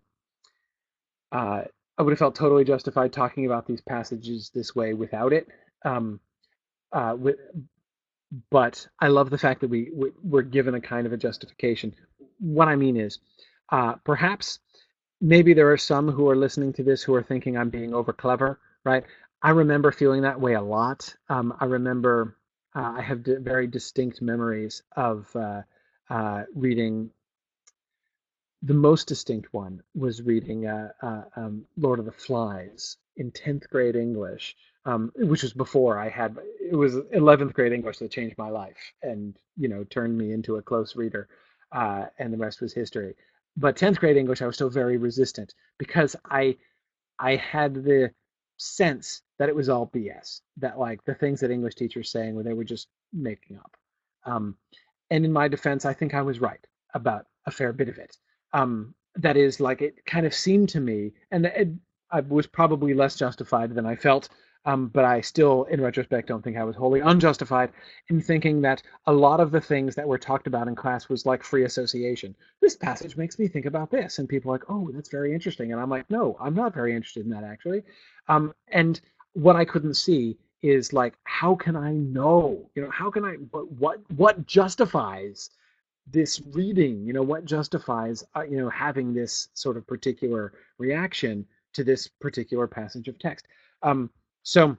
I would have felt totally justified talking about these passages this way without it. Um, with, but I love the fact that we're given a kind of a justification. What I mean is, perhaps maybe there are some who are listening to this who are thinking I'm being over clever, right? I remember feeling that way a lot. I remember I have very distinct memories of reading. The most distinct one was reading Lord of the Flies in 10th grade English, which was before I had, it was 11th grade English that changed my life and, turned me into a close reader, and the rest was history. But 10th grade English, I was still very resistant because I had the sense that it was all BS, that like the things that English teachers saying where they were just making up. Um, and in my defense, I think I was right about a fair bit of it. That is, like, it kind of seemed to me, and I was probably less justified than I felt, but I still, in retrospect, don't think I was wholly unjustified in thinking that a lot of the things that were talked about in class was like free association. This passage makes me think about this, and people are like, oh, that's very interesting, and I'm like, no, I'm not very interested in that actually. And what I couldn't see is like, how can I know? How can I? What justifies this reading? What justifies having this sort of particular reaction to this particular passage of text? So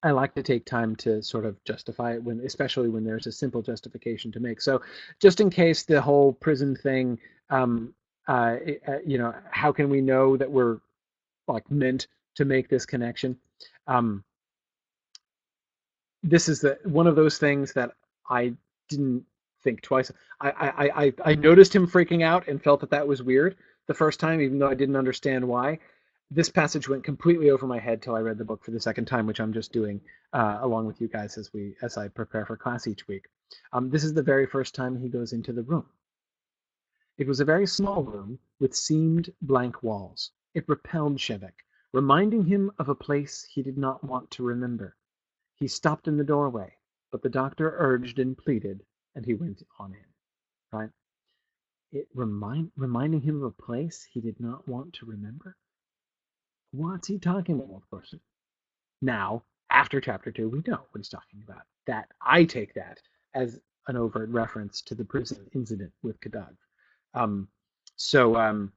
I like to take time to sort of justify it especially when there's a simple justification to make. So just in case the whole prison thing, how can we know that we're like meant to make this connection? Um, this is one of those things that I didn't think twice. I noticed him freaking out and felt that was weird the first time, even though I didn't understand why. This passage went completely over my head till I read the book for the second time, which I'm just doing along with you guys as I prepare for class each week. This is the very first time he goes into the room. It was a very small room with seamed blank walls. It repelled Shevek, reminding him of a place he did not want to remember. He stopped in the doorway, but the doctor urged and pleaded, and he went on in. Right? It reminding him of a place he did not want to remember. What's he talking about? Of course. Now, after chapter two, we know what he's talking about. That I take that as an overt reference to the prison incident with Kadad. Um, so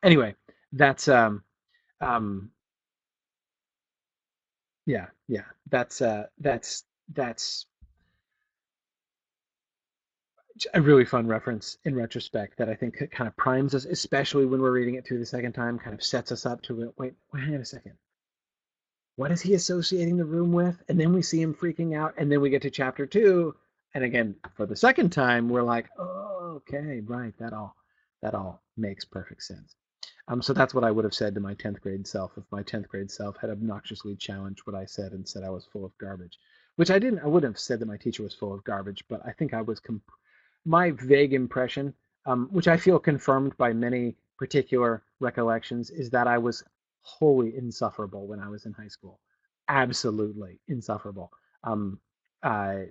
anyway, that's um, yeah, that's a really fun reference in retrospect that I think kind of primes us, especially when we're reading it through the second time, kind of sets us up to wait, hang on a second. What is he associating the room with? And then we see him freaking out, and then we get to chapter two, and again for the second time we're like, oh, okay, right, that all makes perfect sense. So that's what I would have said to my 10th grade self if my 10th grade self had obnoxiously challenged what I said and said I was full of garbage, which I didn't. I wouldn't have said that my teacher was full of garbage, but I think I was my vague impression, which I feel confirmed by many particular recollections, is that I was wholly insufferable when I was in high school. Absolutely insufferable. Um, uh,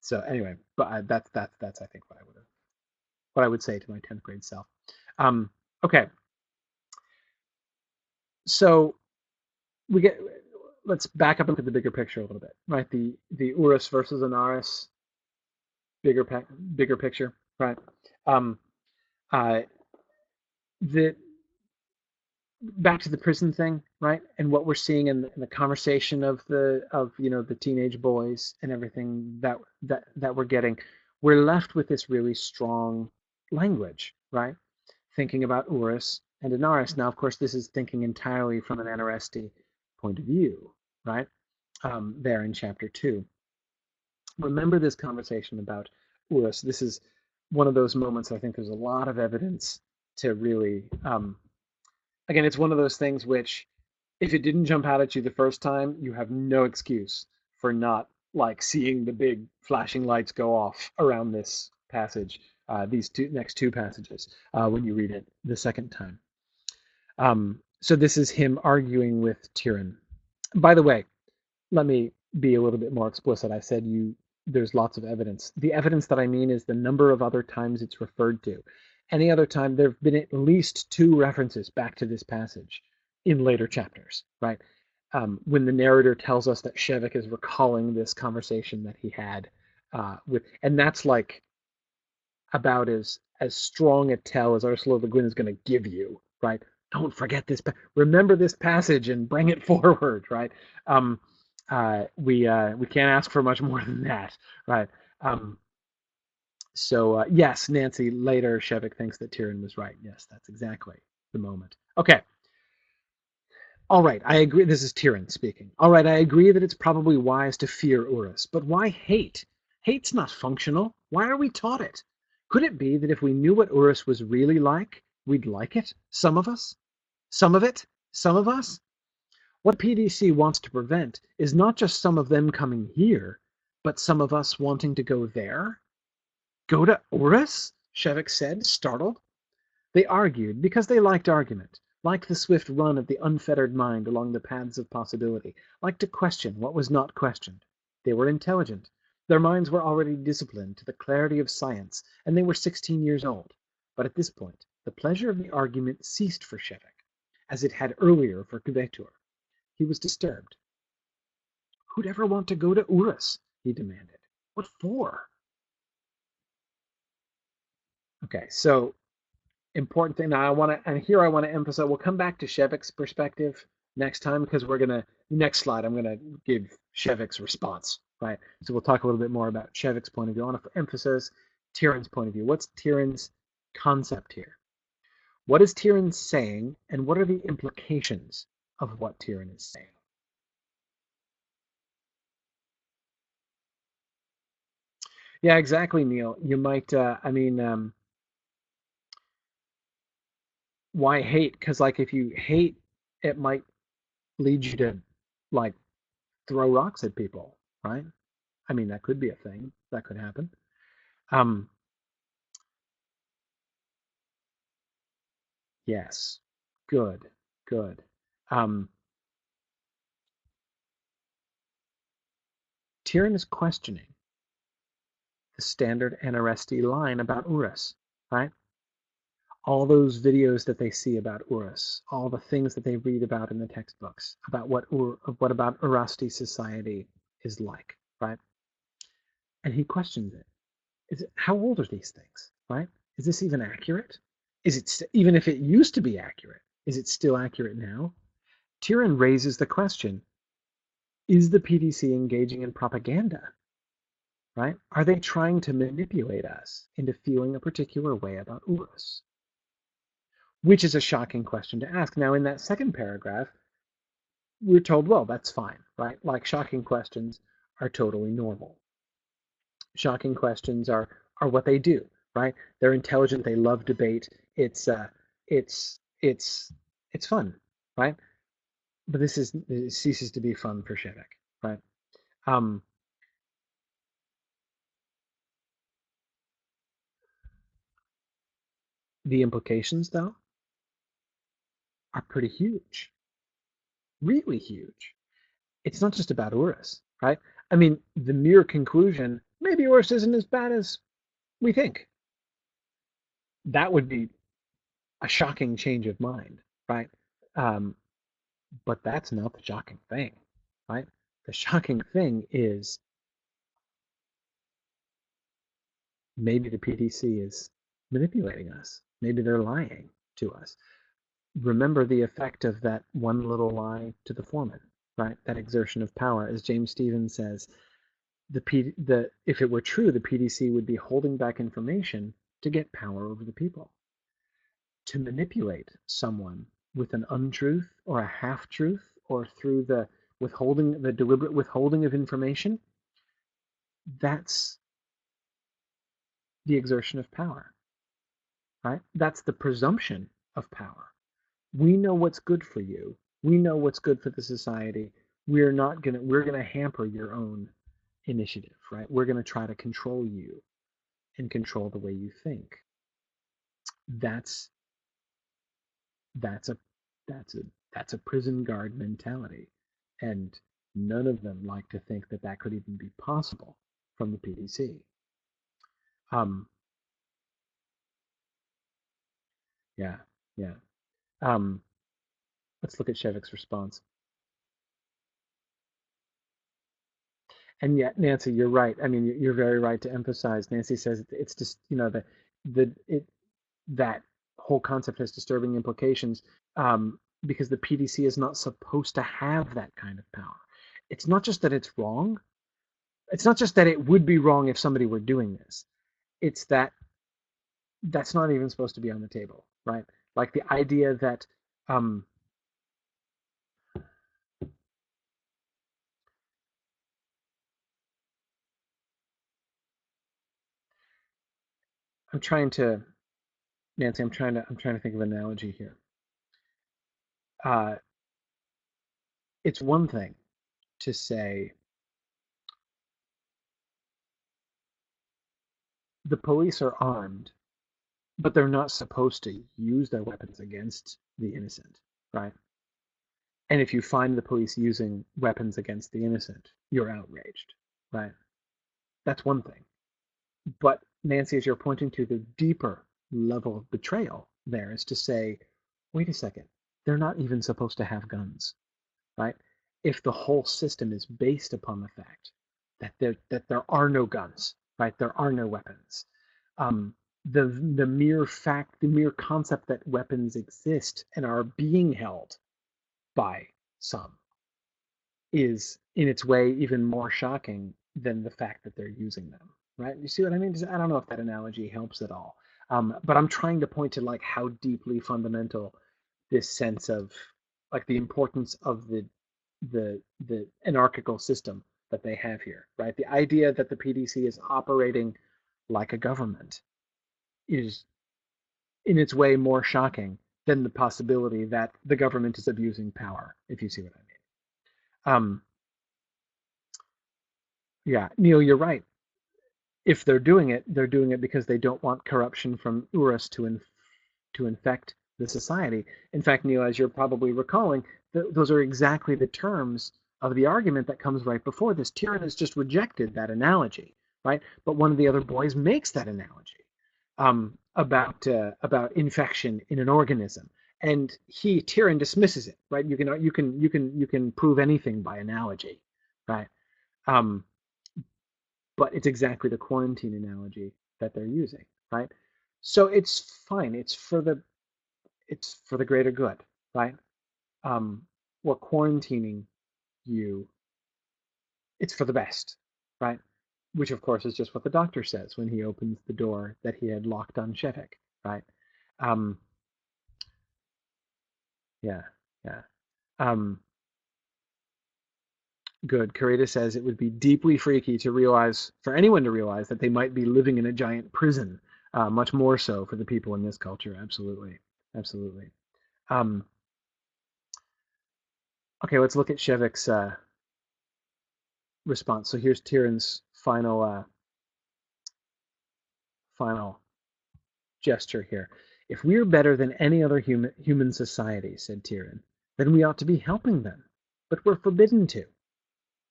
so anyway, but that's I think what I would say to my 10th grade self. Okay, so we get let's back up into the bigger picture a little bit, right? The Urus versus Anarres bigger picture, right? Um, uh, the back to the prison thing, right? And what we're seeing in the conversation of the teenage boys and everything that we're getting, we're left with this really strong language, right? Thinking about Urus and Anarres. Now, of course, this is thinking entirely from an Anarresti point of view, right? There in chapter 2. Remember this conversation about Urus. This is one of those moments I think there's a lot of evidence to really again, it's one of those things which, if it didn't jump out at you the first time, you have no excuse for not like seeing the big flashing lights go off around this passage, these next two passages, when you read it the second time. So this is him arguing with Tyrion. By the way, let me be a little bit more explicit. I said there's lots of evidence. The evidence that I mean is the number of other times it's referred to. Any other time, there have been at least 2 references back to this passage in later chapters, right? When the narrator tells us that Shevek is recalling this conversation that he had and that's like about as strong a tell as Ursula the Guin is going to give you, right? Don't forget this. Remember this passage and bring it forward, right? Um, we can't ask for much more than that, right? So yes, Nancy. Later, Shevik thinks that Tyrion was right. Yes, that's exactly the moment. Okay. All right, I agree. This is Tyrion speaking. All right, I agree that it's probably wise to fear Urus, but why hate? Hate's not functional. Why are we taught it? Could it be that if we knew what Urus was really like, we'd like it? Some of us? Some of it? Some of us? What PDC wants to prevent is not just some of them coming here, but some of us wanting to go there? Go to Urus? Shevik said, startled. They argued because they liked argument, liked the swift run of the unfettered mind along the paths of possibility, liked to question what was not questioned. They were intelligent. Their minds were already disciplined to the clarity of science, and they were 16 years old. But at this point, the pleasure of the argument ceased for Shevik, as it had earlier for Kvetur. He was disturbed. Who'd ever want to go to Urus? He demanded. What for? Okay, so important thing. Now and here I want to emphasize, we'll come back to Shevik's perspective next time because next slide, I'm gonna give Shevik's response, right? So we'll talk a little bit more about Shevik's point of view. I want to emphasize Tyrion's point of view. What's Tyrion's concept here? What is Tyrion saying, and what are the implications of what Tyrion is saying? Yeah, exactly, Neil. You might, why hate? Because like if you hate, it might lead you to like throw rocks at people, right? I mean, that could be a thing that could happen. Um, yes, good, good. Um, Tyrion is questioning the standard Anarresti line about Urus, right? All those videos that they see about Urus, all the things that they read about in the textbooks about what about Urasti society is like, right? And he questions it. How old are these things, right? Is this even accurate? Is it even if it used to be accurate? Is it still accurate now? Tyrion raises the question: is the PDC engaging in propaganda? Right? Are they trying to manipulate us into feeling a particular way about Urus? Which is a shocking question to ask. Now, in that second paragraph, we're told, well, that's fine, right? Like shocking questions are totally normal. Shocking questions are what they do, right? They're intelligent. They love debate. It's it's it's fun, right? But it ceases to be fun for Shevek, right? Um, the implications, though, are pretty huge, really huge. It's not just about Urus, right? I mean, the mere conclusion, maybe Urus isn't as bad as we think. That would be a shocking change of mind, right? Um, but that's not the shocking thing, right? The shocking thing is maybe the PDC is manipulating us. Maybe they're lying to us. Remember the effect of that one little lie to the foreman, right? That exertion of power. As James Stevens says, if it were true, the PDC would be holding back information to get power over the people. To manipulate someone with an untruth or a half-truth or through the deliberate withholding of information, that's the exertion of power, right? That's the presumption of power. We know what's good for you. We know what's good for the society. We're gonna hamper your own initiative, right? We're gonna try to control you and control the way you think. That's that's a that's a that's a prison guard mentality, and none of them like to think that that could even be possible from the PDC. Um, yeah, yeah. Um, let's look at Shevik's response. And yet, Nancy, you're right. I mean, you're very right to emphasize. Nancy says it's just, that whole concept has disturbing implications, because the PDC is not supposed to have that kind of power. It's not just that it's wrong. It's not just that it would be wrong if somebody were doing this. It's that that's not even supposed to be on the table, right? Like the idea that um, I'm trying to, Nancy, I'm trying to think of an analogy here. Uh, it's one thing to say the police are armed, but they're not supposed to use their weapons against the innocent, right? And if you find the police using weapons against the innocent, you're outraged, right? That's one thing. But Nancy, as you're pointing to, the deeper level of betrayal there is to say, wait a second, they're not even supposed to have guns, right? If the whole system is based upon the fact that there are no guns, right? There are no weapons. Um, the mere concept that weapons exist and are being held by some is in its way even more shocking than the fact that they're using them, right? You see what I mean? I don't know if that analogy helps at all, but I'm trying to point to like how deeply fundamental this sense of like the importance of the anarchical system that they have here, right? The idea that the PDC is operating like a government is in its way more shocking than the possibility that the government is abusing power, if you see what I mean. Yeah, Neil, you're right. If they're doing it because they don't want corruption from Urus to infect the society. In fact, Neil, as you're probably recalling, those are exactly the terms of the argument that comes right before this. Tyrion has just rejected that analogy, right? But one of the other boys makes that analogy about infection in an organism, and Tyrion dismisses it, right? You can prove anything by analogy, right? Um, but it's exactly the quarantine analogy that they're using, right? So it's fine. It's for the greater good, right? We're quarantining you. It's for the best, right? Which of course is just what the doctor says when he opens the door that he had locked on Shevik, right? Um, yeah, yeah. Um, Good. Karita says it would be deeply freaky for anyone to realize that they might be living in a giant prison. Much more so for the people in this culture. Absolutely, absolutely. Um, okay, let's look at Shevik's response. So here's Tyrion's final gesture here. If we're better than any other human society, said Tyrion, then we ought to be helping them. But we're forbidden to.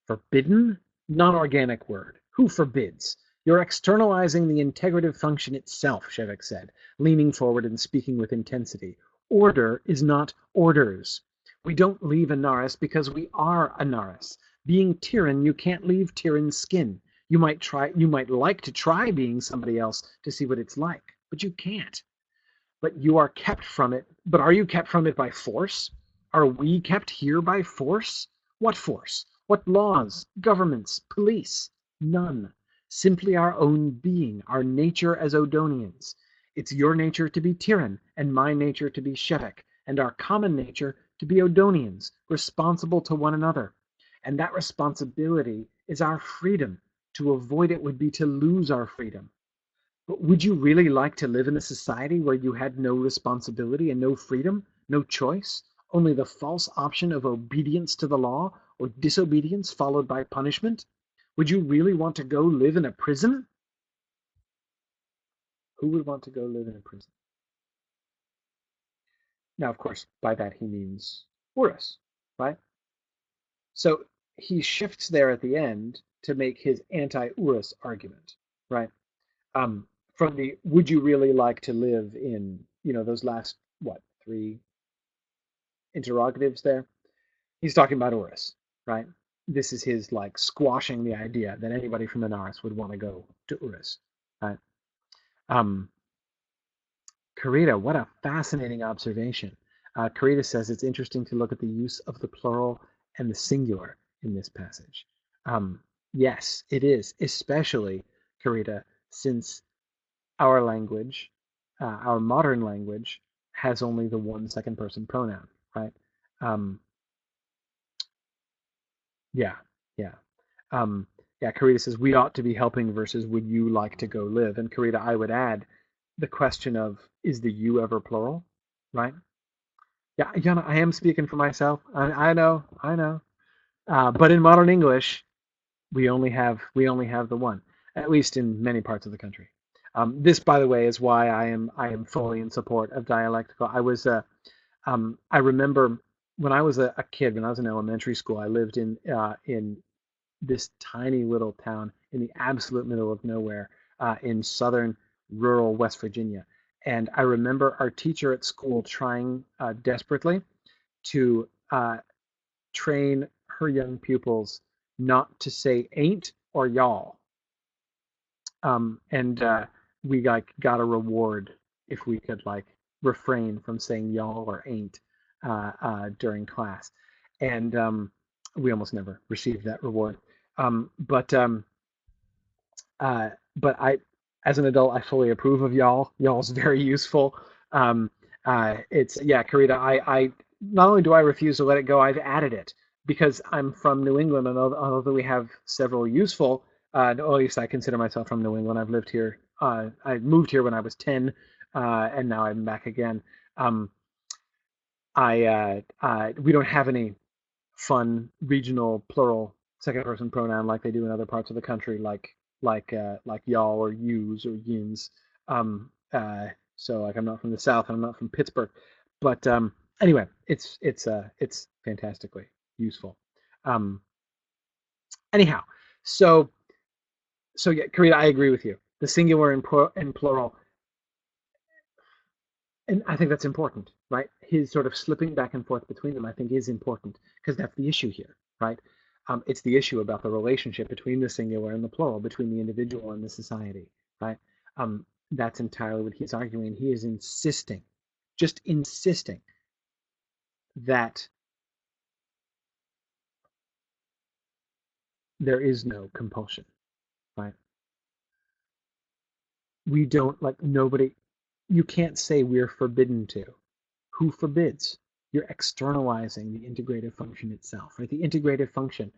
Forbidden? Non-organic word. Who forbids? You're externalizing the integrative function itself, Shevik said, leaning forward and speaking with intensity. Order is not orders. We don't leave Anarres because we are Anarres. Being Tyrion, you can't leave Tyrion's skin. You might like to try being somebody else to see what it's like, but you can't. But you are kept from it. But are you kept from it by force? Are we kept here by force? What force? What laws, governments, police? None. Simply our own being, our nature as Odonians. It's your nature to be Tyran, and my nature to be Shevek, and our common nature to be Odonians, responsible to one another. And that responsibility is our freedom. To avoid it would be to lose our freedom. But would you really like to live in a society where you had no responsibility and no freedom, no choice, only the false option of obedience to the law or disobedience followed by punishment? Would you really want to go live in a prison? Who would want to go live in a prison? Now, of course, by that he means Urus, right? So he shifts there at the end to make his anti-Urus argument, right? Um, from the would you really like to live in, those last, what, three interrogatives there? He's talking about Urus, right? This is his like squashing the idea that anybody from Anarres would want to go to Urus, right? Um, Karita, what a fascinating observation. Karita says it's interesting to look at the use of the plural and the singular in this passage. Yes, it is, especially, Karita, since our language, our modern language, has only the one second person pronoun, right? Um, yeah, yeah. Yeah, Karita says, we ought to be helping versus would you like to go live? And Karita, I would add the question of, is the you ever plural, right? Yeah, Yana, I am speaking for myself. I know, I know. But in modern English, we only have the one, at least in many parts of the country. This, by the way, is why I am fully in support of dialectical. I remember when I was a kid, when I was in elementary school, I lived in this tiny little town in the absolute middle of nowhere in southern rural West Virginia. And I remember our teacher at school trying desperately to train her young pupils not to say ain't or y'all. And we like got a reward if we could like refrain from saying y'all or ain't during class, and we almost never received that reward. Um, but um, but as an adult, I fully approve of y'all. Y'all's very useful. Um, it's yeah, Karita. I not only do I refuse to let it go, I've added it because I'm from New England, and although we have several useful, or at least I consider myself from New England. I've lived here. I moved here when I was 10, and now I'm back again. Um, we don't have any fun regional plural second person pronoun like they do in other parts of the country, like y'all or yous or yins. Um, so like I'm not from the South, and I'm not from Pittsburgh, but anyway, it's fantastically useful. Um, anyhow, so so yeah, Karita, I agree with you. The singular and plural, and I think that's important, right? His sort of slipping back and forth between them, I think, is important because that's the issue here, right? It's the issue about the relationship between the singular and the plural, between the individual and the society, right? That's entirely what he's arguing. He is insisting, just insisting that there is no compulsion, right? We don't like nobody. You can't say we're forbidden to. Who forbids? You're externalizing the integrative function itself, right? The integrative function,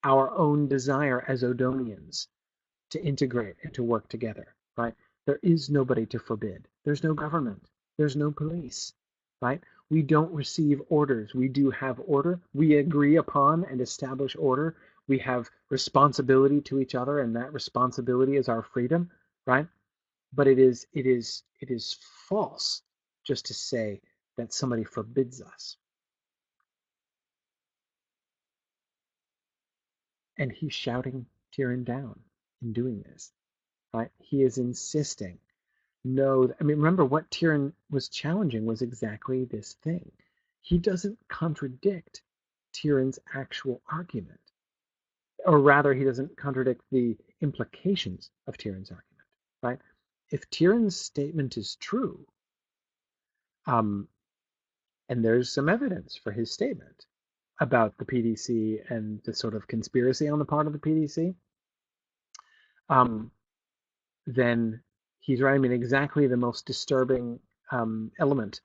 our own desire as Odonians to integrate and to work together, right? There is nobody to forbid. There's no government. There's no police, right? We don't receive orders. We do have order. We agree upon and establish order. We have responsibility to each other, and that responsibility is our freedom, right? But it is false just to say that somebody forbids us. And he's shouting Tyrion down in doing this, right? He is insisting. No, I mean, remember what Tyrion was challenging was exactly this thing. He doesn't contradict Tyrion's actual argument, or rather, he doesn't contradict the implications of Tyrion's argument, right? If Tyrion's statement is true, and there's some evidence for his statement about the PDC and the sort of conspiracy on the part of the PDC, then he's right. I mean, exactly the most disturbing element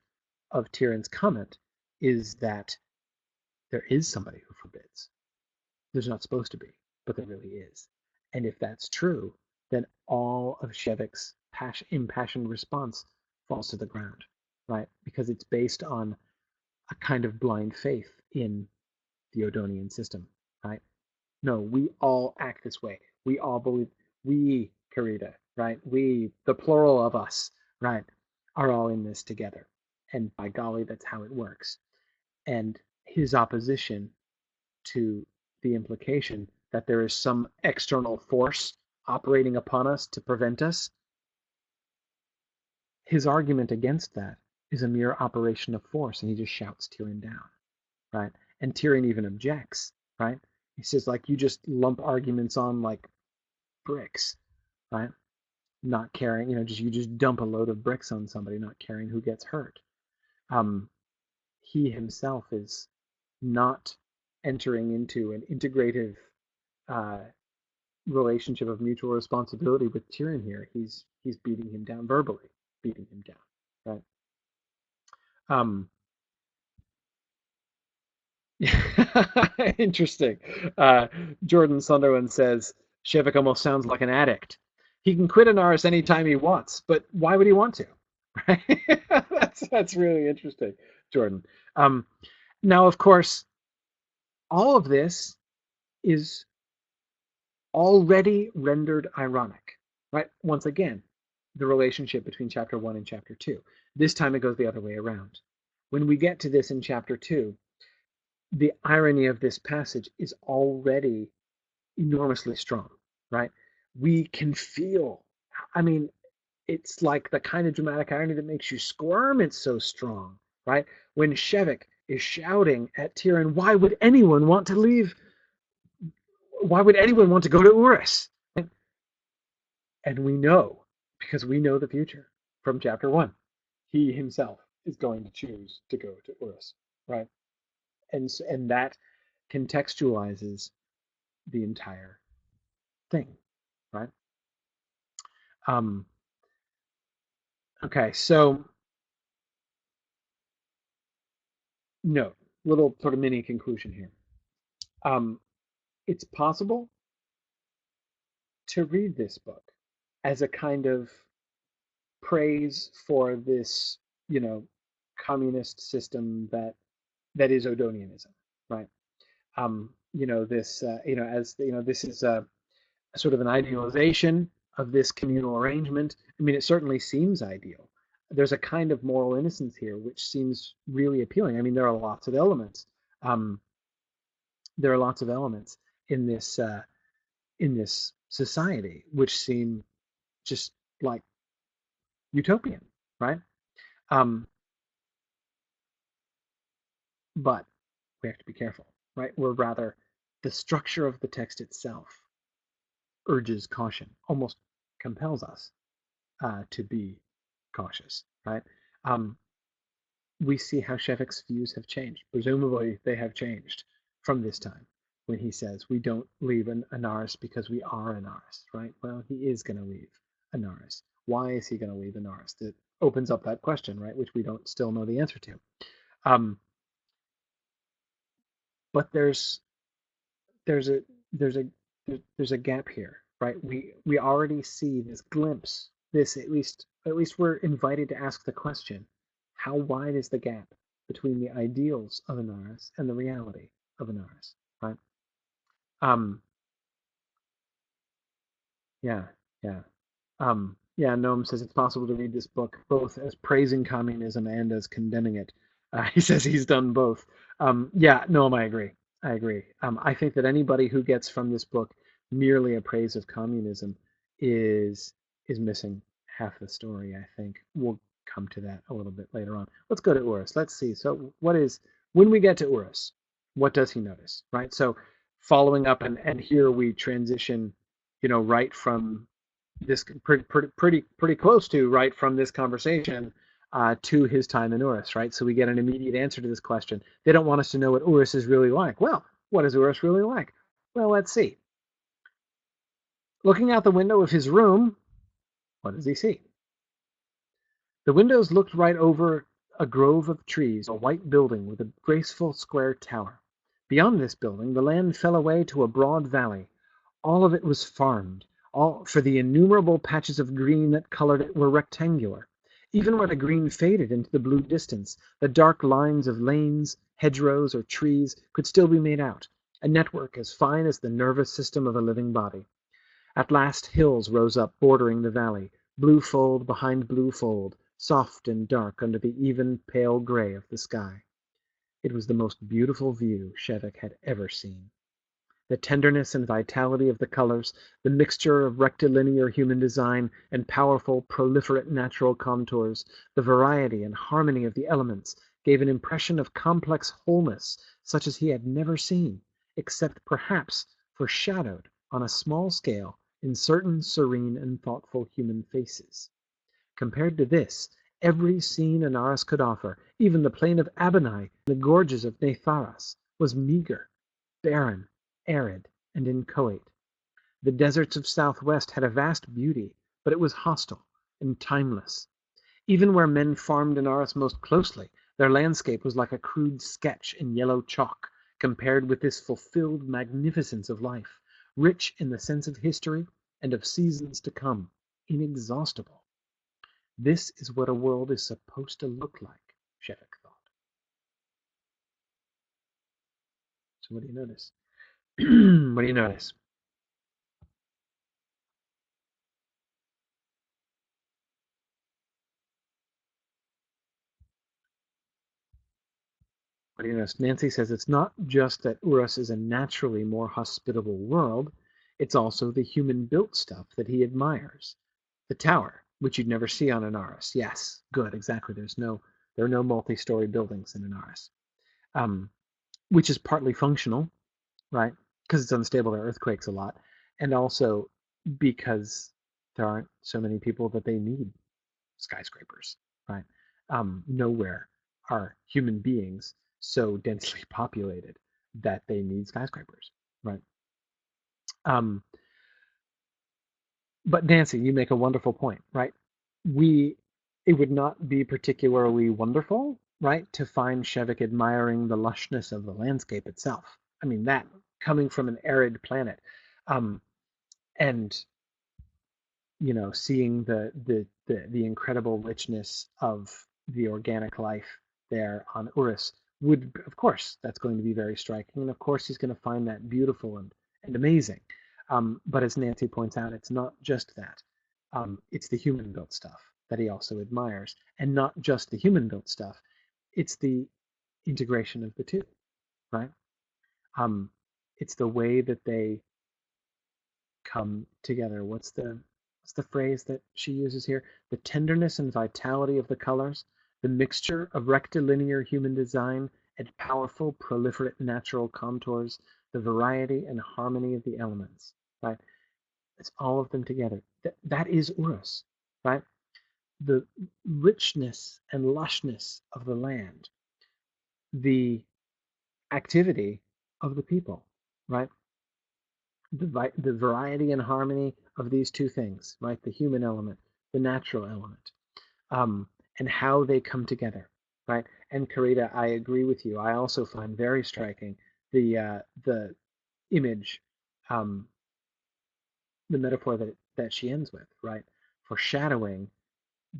of Tyrion's comment is that there is somebody who forbids. There's not supposed to be, but there really is. And if that's true, then all of Shevik's impassioned response falls to the ground, right? Because it's based on a kind of blind faith in the Odonian system, right? No, we all act this way. We all believe, we, Karita, right? We, the plural of us, right, are all in this together. And by golly, that's how it works. And his opposition to the implication that there is some external force operating upon us to prevent us, his argument against that is a mere operation of force, and he just shouts Tyrion down, right? And Tyrion even objects, right? He says, like, you just lump arguments on like bricks, right? Not caring, you just dump a load of bricks on somebody, not caring who gets hurt. He himself is not entering into an integrative relationship of mutual responsibility with Tyrion here. He's beating him down, verbally beating him down, right? Interesting. Jordan Sunderland says Shevik almost sounds like an addict. He can quit Anarres anytime he wants, but why would he want to? Right? That's really interesting, Jordan. Now, of course, all of this is already rendered ironic, right? Once again, the relationship between chapter 1 and chapter 2. This time it goes the other way around. When we get to this in chapter 2, the irony of this passage is already enormously strong, right? We can feel, I mean, it's like the kind of dramatic irony that makes you squirm. It's so strong, right? When Shevik is shouting at Tyrion, why would anyone want to leave? Why would anyone want to go to Urus? And we know, because we know the future from chapter 1, he himself is going to choose to go to Urus, right? And that contextualizes the entire thing, right? Okay, so no, little sort of mini conclusion here. It's possible to read this book as a kind of praise for this, communist system that is Odonianism, right? This, this is a sort of an idealization of this communal arrangement. I mean, it certainly seems ideal. There's a kind of moral innocence here which seems really appealing. I mean, there are lots of elements. There are lots of elements in this society which seem just like utopian, right? But we have to be careful, right? The structure of the text itself urges caution, almost compels us to be cautious, right? We see how Shevik's views have changed. Presumably, they have changed from this time when he says, we don't leave Anarres because we are Anarres, right? Well, he is going to leave Anarres. Why is he going to leave Anarres? That opens up that question, right? Which we don't still know the answer to. But there's a gap here, right? We already see this glimpse. This at least we're invited to ask the question: how wide is the gap between the ideals of Anarres and the reality of Anarres, right? Yeah, yeah. Noam says it's possible to read this book both as praising communism and as condemning it. He says he's done both. Noam, I agree. I agree. I think that anybody who gets from this book merely a praise of communism is missing half the story, I think. We'll come to that a little bit later on. Let's go to Urus. Let's see. So when we get to Urus, what does he notice, right? So following up, and here we transition right from this pretty close to right from this conversation to his time in Urus, right? So we get an immediate answer to this question. They don't want us to know what Urus is really like. Well, what is Urus really like? Well, let's see. Looking out the window of his room, what does he see? The windows looked right over a grove of trees, a white building with a graceful square tower. Beyond this building, the land fell away to a broad valley. All of it was farmed, for the innumerable patches of green that colored it were rectangular. Even where the green faded into the blue distance, the dark lines of lanes, hedgerows, or trees could still be made out, a network as fine as the nervous system of a living body. At last hills rose up bordering the valley, blue fold behind blue fold, soft and dark under the even pale gray of the sky. It was the most beautiful view Shevek had ever seen. The tenderness and vitality of the colors, the mixture of rectilinear human design and powerful, proliferate natural contours, the variety and harmony of the elements gave an impression of complex wholeness such as he had never seen, except perhaps foreshadowed on a small scale in certain serene and thoughtful human faces. Compared to this, every scene Anarres could offer, even the plain of Abinai, the gorges of Netharas, was meager, barren, arid, and inchoate. The deserts of Southwest had a vast beauty, but it was hostile and timeless. Even where men farmed Anarres most closely, their landscape was like a crude sketch in yellow chalk, compared with this fulfilled magnificence of life, rich in the sense of history and of seasons to come, inexhaustible. This is what a world is supposed to look like, Shevek thought. So what do you notice? What do you notice? What do you notice? Nancy says it's not just that Urus is a naturally more hospitable world, it's also the human-built stuff that he admires. The tower, which you'd never see on Anarres. Yes, good, exactly. There are no multi-story buildings in Anarres, which is partly functional, right? Because it's unstable, there are earthquakes a lot, and also because there aren't so many people that they need skyscrapers, right? Nowhere are human beings so densely populated that they need skyscrapers, right? Um, but Nancy, you make a wonderful point, right? We, it would not be particularly wonderful, right, to find Shevik admiring the lushness of the landscape itself. I mean, that coming from an arid planet, um, and seeing the incredible richness of the organic life there on Urus would, of course, that's going to be very striking, and of course he's going to find that beautiful and amazing. But as Nancy points out, it's not just that. It's the human-built stuff that he also admires, and not just the human-built stuff. It's the integration of the two, right? It's the way that they come together. What's the phrase that she uses here? The tenderness and vitality of the colors, the mixture of rectilinear human design and powerful proliferate natural contours, the variety and harmony of the elements, right? It's all of them together. That is Urus, right? The richness and lushness of the land, the activity of the people, right? The variety and harmony of these two things, right? The human element, the natural element, and how they come together, right? And Karita, I agree with you. I also find very striking the image, um, the metaphor that she ends with, right? Foreshadowing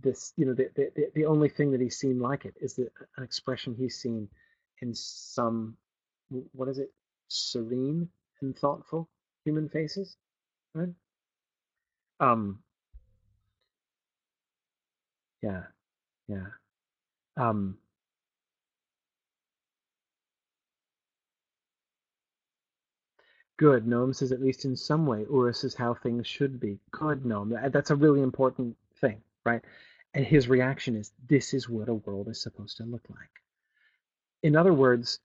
this, the only thing that he's seen like it is an expression he's seen in some, what is it, serene and thoughtful human faces, right? Um, yeah, yeah. Um, Good. Noam says, at least in some way, Urus is how things should be. Good, Noam. That's a really important thing, right? And his reaction is, this is what a world is supposed to look like. In other words,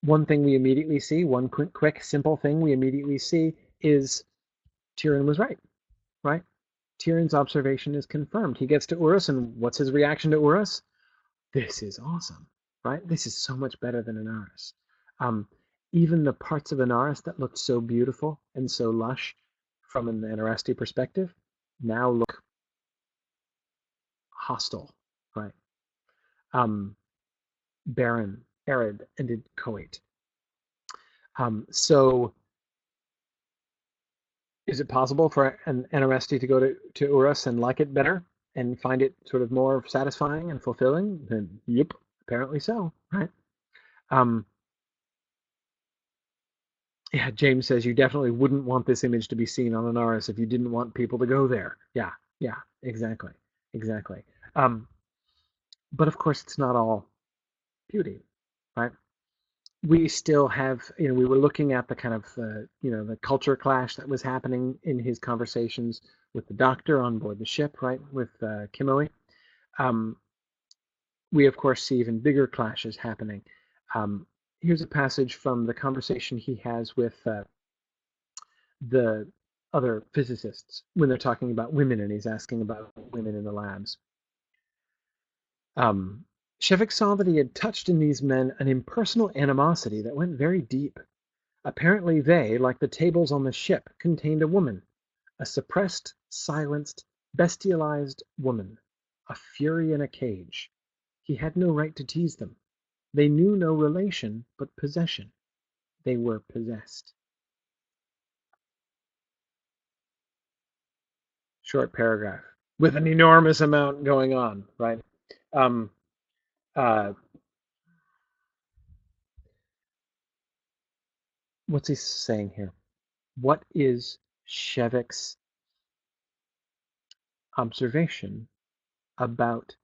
one thing we immediately see, one quick simple thing we immediately see is Tyrion was right, right? Tyrion's observation is confirmed. He gets to Urus, and what's his reaction to Urus? This is awesome, right? This is so much better than Anarres. Um, Even the parts of Anarres that looked so beautiful and so lush from an Anarresti perspective now look hostile, right? Um, Barren, arid, and inchoate. So is it possible for an Anarresti to go to Urus and like it better and find it sort of more satisfying and fulfilling? Then, yep, apparently so, right? Um, Yeah, James says you definitely wouldn't want this image to be seen on Anarres if you didn't want people to go there. Yeah, yeah, exactly, exactly. Um, but of course, it's not all beauty, right? We still have, we were looking at the kind of, the culture clash that was happening in his conversations with the doctor on board the ship, right, with Kimoi. Um, we, of course, see even bigger clashes happening. Um, Here's a passage from the conversation he has with the other physicists when they're talking about women, and he's asking about women in the labs. Um, Shevik saw that he had touched in these men an impersonal animosity that went very deep. Apparently they, like the tables on the ship, contained a woman, a suppressed, silenced, bestialized woman, a fury in a cage. He had no right to tease them. They knew no relation but possession. They were possessed. Short paragraph with an enormous amount going on, right? Um, uh, what's he saying here? What is Shevik's observation about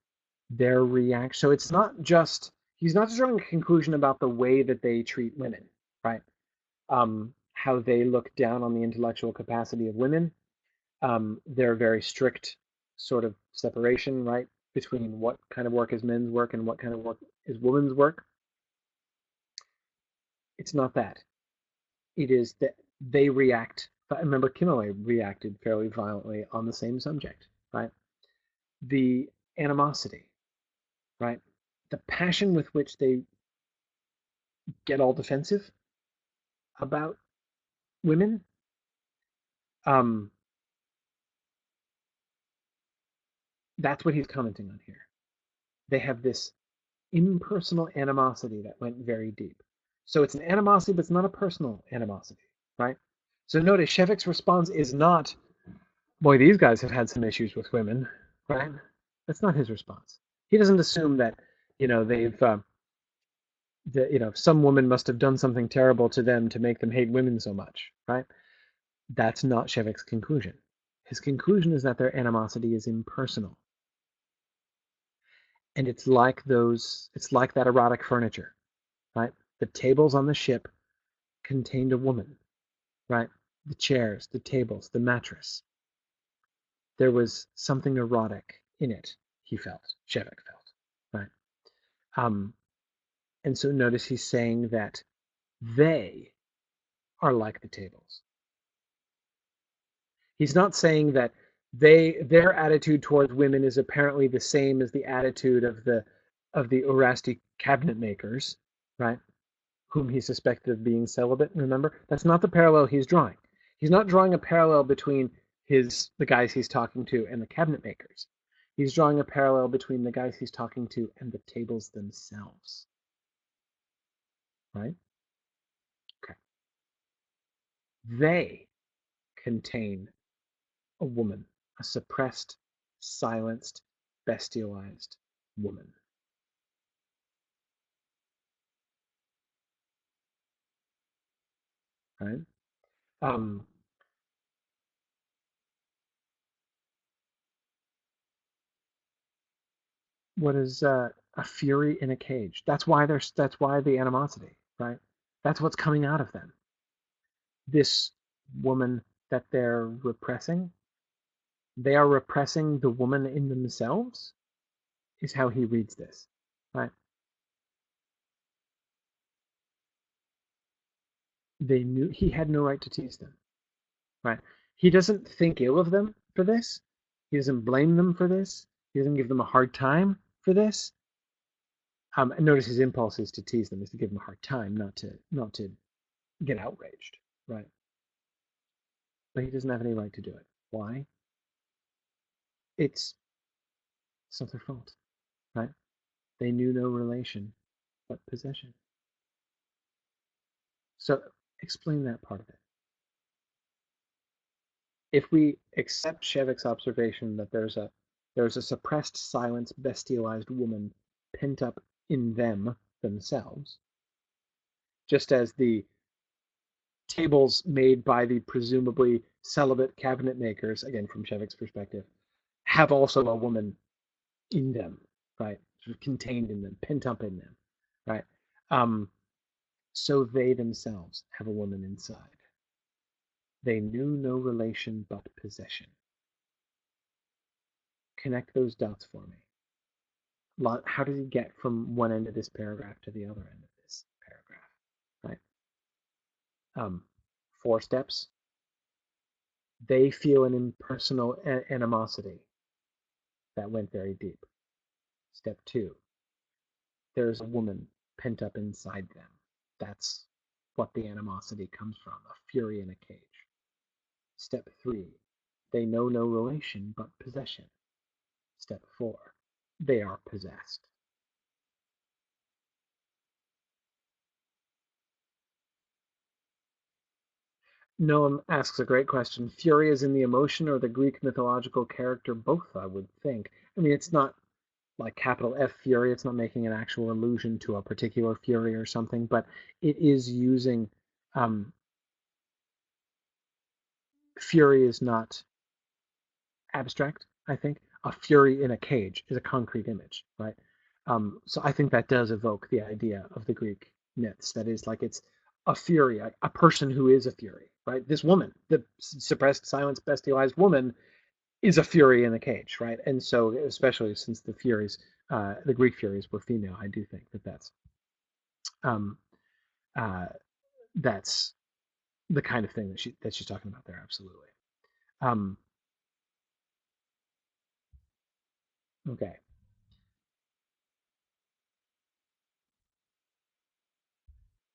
their reaction? So it's not just, he's not just drawing a conclusion about the way that they treat women, right? How they look down on the intellectual capacity of women. Their very strict sort of separation, right, between what kind of work is men's work and what kind of work is women's work. It's not that. It is that they react. I remember Kimoi reacted fairly violently on the same subject, right? The animosity, right? The passion with which they get all defensive about women. Um, that's what he's commenting on here. They have this impersonal animosity that went very deep. So it's an animosity, but it's not a personal animosity, right? So notice Shevik's response is not, boy, these guys have had some issues with women, right? That's not his response. He doesn't assume that, they've, some woman must have done something terrible to them to make them hate women so much, right? That's not Shevik's conclusion. His conclusion is that their animosity is impersonal. And it's like that erotic furniture, right? The tables on the ship contained a woman, right? The chairs, the tables, the mattress. There was something erotic in it, Shevik felt, right? Um, and so notice he's saying that they are like the tables. He's not saying that their attitude towards women is apparently the same as the attitude of the Urasti cabinet makers, right? Whom he suspected of being celibate. Remember, that's not the parallel he's drawing. He's not drawing a parallel between the guys he's talking to and the cabinet makers. He's drawing a parallel between the guys he's talking to and the tables themselves. Right? Okay. They contain a woman, a suppressed, silenced, bestialized woman. Right? Um, what is a fury in a cage? That's why the animosity, right? That's what's coming out of them. This woman that they're repressing, they are repressing the woman in themselves, is how he reads this, right? They knew he had no right to tease them, right? He doesn't think ill of them for this. He doesn't blame them for this. He doesn't give them a hard time for this. And notice his impulse is to tease them, is to give them a hard time, not to get outraged, right? But he doesn't have any right to do it. Why? It's it's not their fault, right? They knew no relation but possession. So explain that part of it. If we accept Shevik's observation that there's a suppressed, silenced, bestialized woman pent up in them themselves, just as the tables made by the presumably celibate cabinet makers, again from Shevik's perspective, have also a woman in them, right? Sort of contained in them, pent up in them, right? Um, so they themselves have a woman inside. They knew no relation but possession. Connect those dots for me. How did he get from one end of this paragraph to the other end of this paragraph, right? 4 steps. They feel an impersonal animosity that went very deep. Step 2, there's a woman pent up inside them. That's what the animosity comes from, a fury in a cage. Step 3, they know no relation but possession. Step 4, they are possessed. Noam asks a great question. Fury is in the emotion or the Greek mythological character? Both, I would think. I mean, it's not like capital F Fury. It's not making an actual allusion to a particular Fury or something, but it is using um, Fury is not abstract, I think. A Fury in a cage is a concrete image, right? So I think that does evoke the idea of the Greek myths. That is, like, it's a Fury, a person who is a Fury, right? This woman, the suppressed, silenced, bestialized woman, is a Fury in a cage, right? And so, especially since the Furies, the Greek Furies were female, I do think that um, uh, that's the kind of thing that she's talking about there. Absolutely. Um, okay.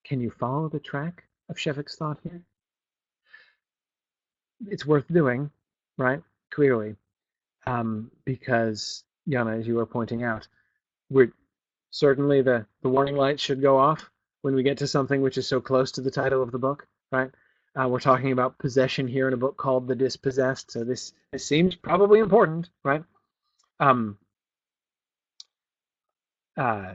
Can you follow the track of Shevik's thought here? It's worth doing, right? Clearly, because Yana, as you were pointing out, we're certainly the warning lights should go off when we get to something which is so close to the title of the book, right? We're talking about possession here in a book called The Dispossessed, so this seems probably important, right? Um, uh,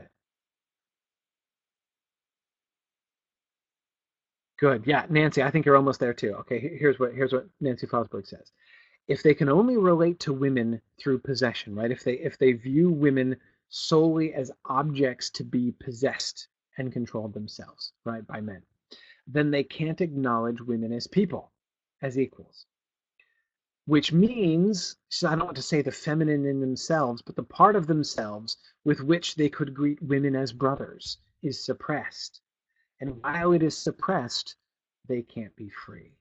Good. Yeah, Nancy, I think you're almost there too. Okay, here's what Nancy Fosberg says. If they can only relate to women through possession, right? If they view women solely as objects to be possessed and controlled themselves, right, by men, then they can't acknowledge women as people, as equals. Which means, so I don't want to say the feminine in themselves, but the part of themselves with which they could greet women as brothers is suppressed. And while it is suppressed, they can't be free.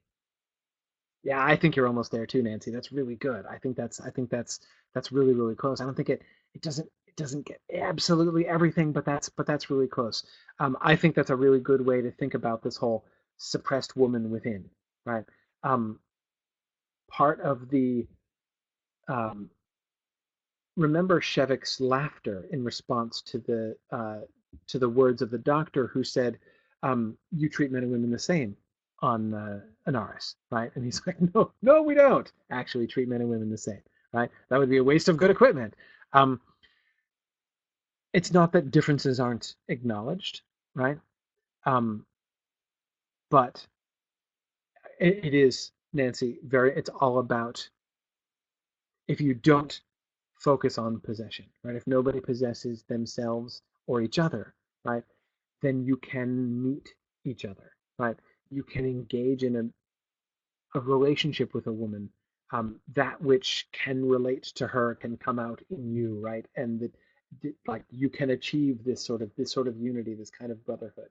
Yeah, I think you're almost there too, Nancy. That's really good. I think that's really really close. I don't think it doesn't get absolutely everything, but that's really close. I think that's a really good way to think about this whole suppressed woman within, right? Um, Part of the um, remember Shevik's laughter in response to the words of the doctor who said, "You treat men and women the same on Anarres, right?" And he's like, "No, no, we don't actually treat men and women the same, right? That would be a waste of good equipment." Um, it's not that differences aren't acknowledged, right? Um, but it is, Nancy, very. It's all about if you don't focus on possession, right? If nobody possesses themselves or each other, right, then you can meet each other, right? You can engage in a relationship with a woman. That which can relate to her can come out in you, right? And that like you can achieve this sort of unity, this kind of brotherhood,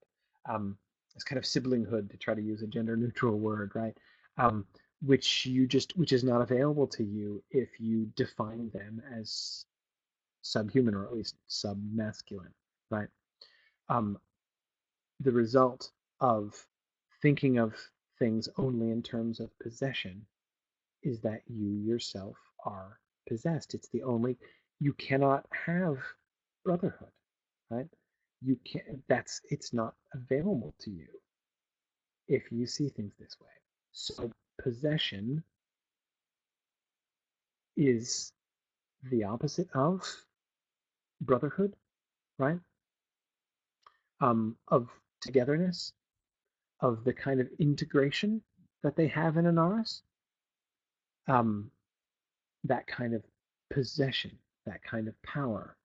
um, this kind of siblinghood, to try to use a gender neutral word, right? Um, which is not available to you if you define them as subhuman, or at least submasculine, right? Um, the result of thinking of things only in terms of possession is that you yourself are possessed. It's the only, you cannot have brotherhood, right? You can't, it's not available to you if you see things this way. So possession is the opposite of brotherhood, right? Of togetherness, of the kind of integration that they have in Anarres, um, that kind of possession, that kind of power,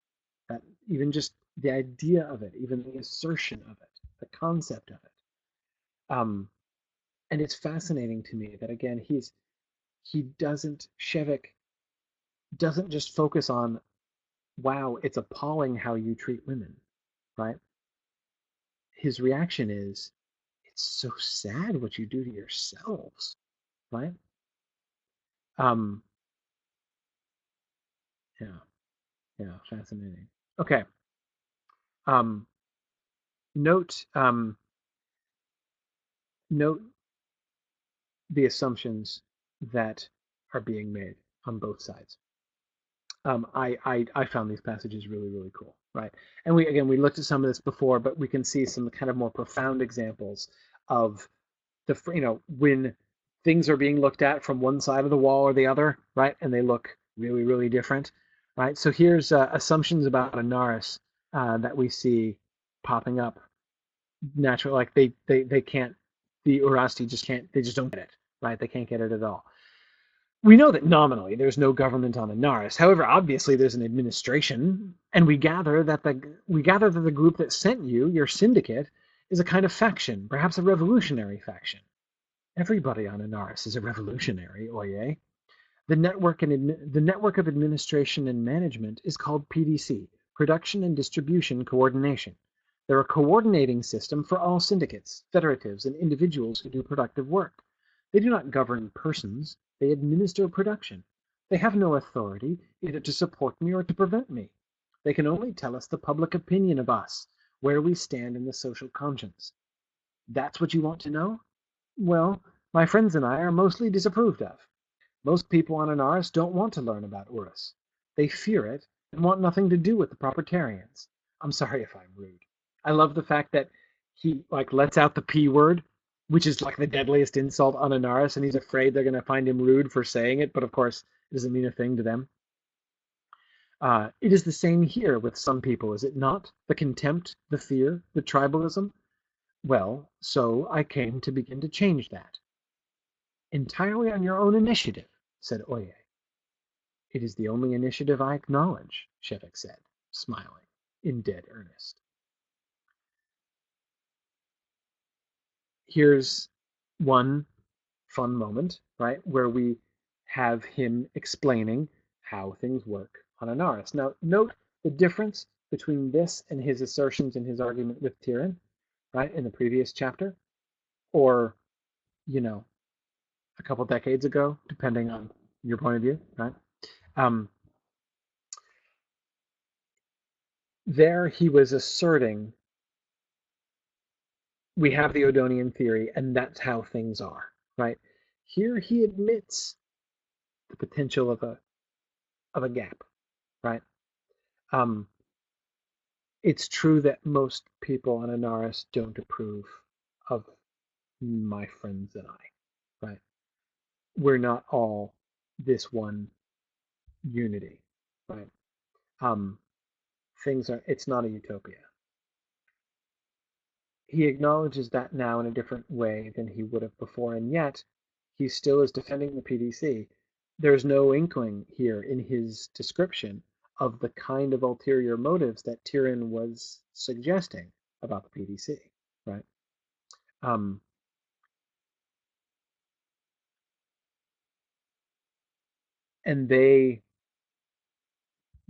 that even just the idea of it, even the assertion of it, the concept of it. And it's fascinating to me that again, Shevik doesn't just focus on, wow, it's appalling how you treat women, right? His reaction is, it's so sad what you do to yourselves, right? Um, yeah, yeah, fascinating. Okay. Um, note note the assumptions that are being made on both sides. I found these passages really, really cool, right? And we looked at some of this before, but we can see some kind of more profound examples of when things are being looked at from one side of the wall or the other, right? And they look really, really different, right? So here's assumptions about Anarres that we see popping up naturally. Like they can't, the Urasti just can't, they just don't get it, right? They can't get it at all. We know that nominally there's no government on Anarres. However, obviously there's an administration, and we gather that the group that sent you, your syndicate, is a kind of faction, perhaps a revolutionary faction. Everybody on Anarres is a revolutionary, oye. The network of administration and management is called PDC, Production and Distribution Coordination. They're a coordinating system for all syndicates, federatives, and individuals who do productive work. They do not govern persons, they administer production. They have no authority either to support me or to prevent me. They can only tell us the public opinion of us, where we stand in the social conscience. That's what you want to know? Well, my friends and I are mostly disapproved of. Most people on Anarres don't want to learn about Urus. They fear it and want nothing to do with the proprietarians. I'm sorry if I'm rude. I love the fact that he lets out the P word, which is like the deadliest insult on Anarres, and he's afraid they're going to find him rude for saying it, but of course it doesn't mean a thing to them. It is the same here with some people, is it not? The contempt, the fear, the tribalism. Well, so I came to begin to change that. Entirely on your own initiative, said Oye. It is the only initiative I acknowledge, Shevik said, smiling, in dead earnest. Here's one fun moment, right, where we have him explaining how things work on Anarres. Now, note the difference between this and his assertions in his argument with Tyrion, right, in the previous chapter, or, a couple decades ago, depending on your point of view, right? Um, there he was asserting we have the Odonian theory, and that's how things are, right? Here he admits the potential of a gap, right? Um, it's true that most people on Anarres don't approve of my friends and I, right? We're not all this one unity, right? Um, it's not a utopia. He acknowledges that now in a different way than he would have before, and yet he still is defending the PDC. There's no inkling here in his description of the kind of ulterior motives that Tyrion was suggesting about the PDC, right? Um, and they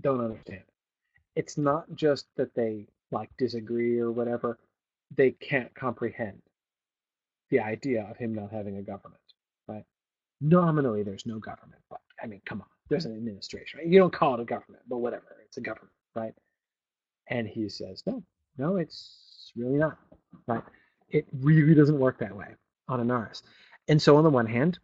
don't understand. It's not just that they disagree or whatever; they can't comprehend the idea of him not having a government, right? Nominally, there's no government, but I mean, come on, there's an administration, right? You don't call it a government, but whatever, it's a government, right? And he says, no, no, it's really not, right? It really doesn't work that way on Anarres. And so on the one hand,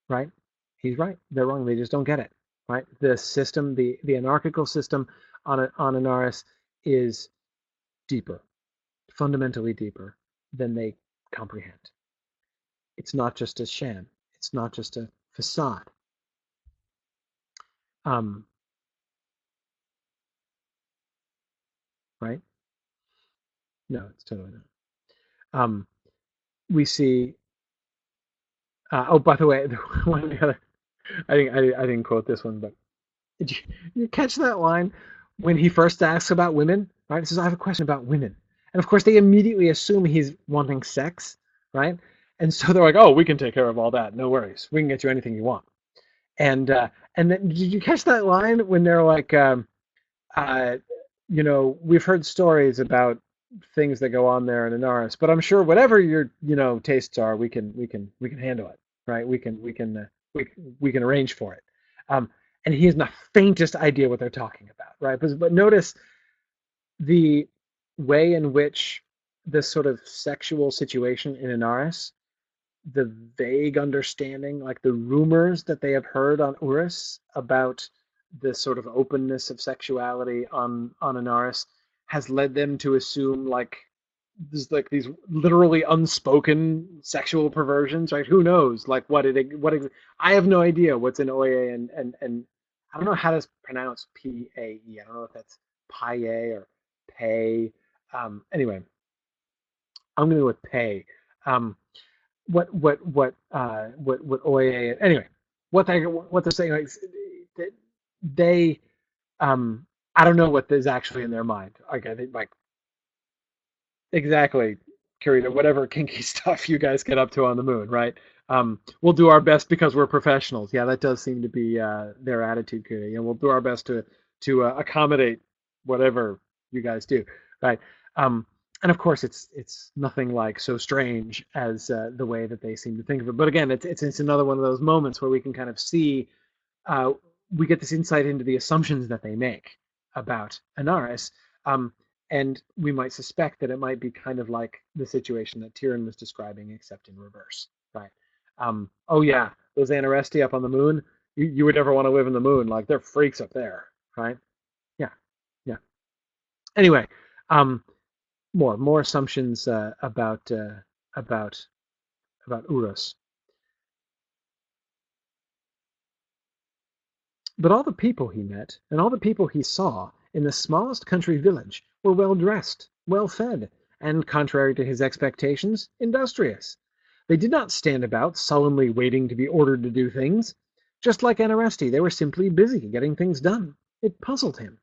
right, he's right, they're wrong, they just don't get it, right? The system, the anarchical system on Anarres is deeper, fundamentally deeper than they comprehend. It's not just a sham. It's not just a facade. Um, right? No, it's totally not. We see. Oh, by the way, one of the other. I didn't quote this one, but did you catch that line when he first asks about women? Right? He says, "I have a question about women," and of course they immediately assume he's wanting sex, right? And so they're like, "Oh, we can take care of all that. No worries. We can get you anything you want." And then did you catch that line when they're like, uh, we've heard stories about things that go on there in Anarres, but I'm sure whatever your tastes are, we can handle it, right? We can arrange for it. Um, and he has the faintest idea what they're talking about, right? But notice the way in which this sort of sexual situation in Anarres, the vague understanding, like the rumors that they have heard on Urus about this sort of openness of sexuality on Anarres, has led them to assume like these literally unspoken sexual perversions, right? Who knows? Like I have no idea what's in Oye and I don't know how to pronounce Pae. I don't know if that's Paye or Pay. Anyway, I'm gonna go with Pay. Um, what Oye anyway what they're saying, like they I don't know what is actually in their mind. Like I think like exactly, Kirita, whatever kinky stuff you guys get up to on the moon, right? We'll do our best because we're professionals. Yeah, that does seem to be their attitude, Kirita. We'll do our best to accommodate whatever you guys do, right? Um, and of course, it's nothing like so strange as the way that they seem to think of it. But again, it's another one of those moments where we can kind of see uh, we get this insight into the assumptions that they make about Anarres. Um, and we might suspect that it might be kind of like the situation that Tyrion was describing, except in reverse, right? Oh yeah, those Anarresti up on the moon, you would never want to live in the moon. Like they're freaks up there, right? Yeah, yeah. Anyway, um, more assumptions about about Urus. But all the people he met, and all the people he saw in the smallest country village, were well dressed, well fed, and, contrary to his expectations, industrious. They did not stand about sullenly waiting to be ordered to do things. Just like Anarresti, they were simply busy getting things done. It puzzled him.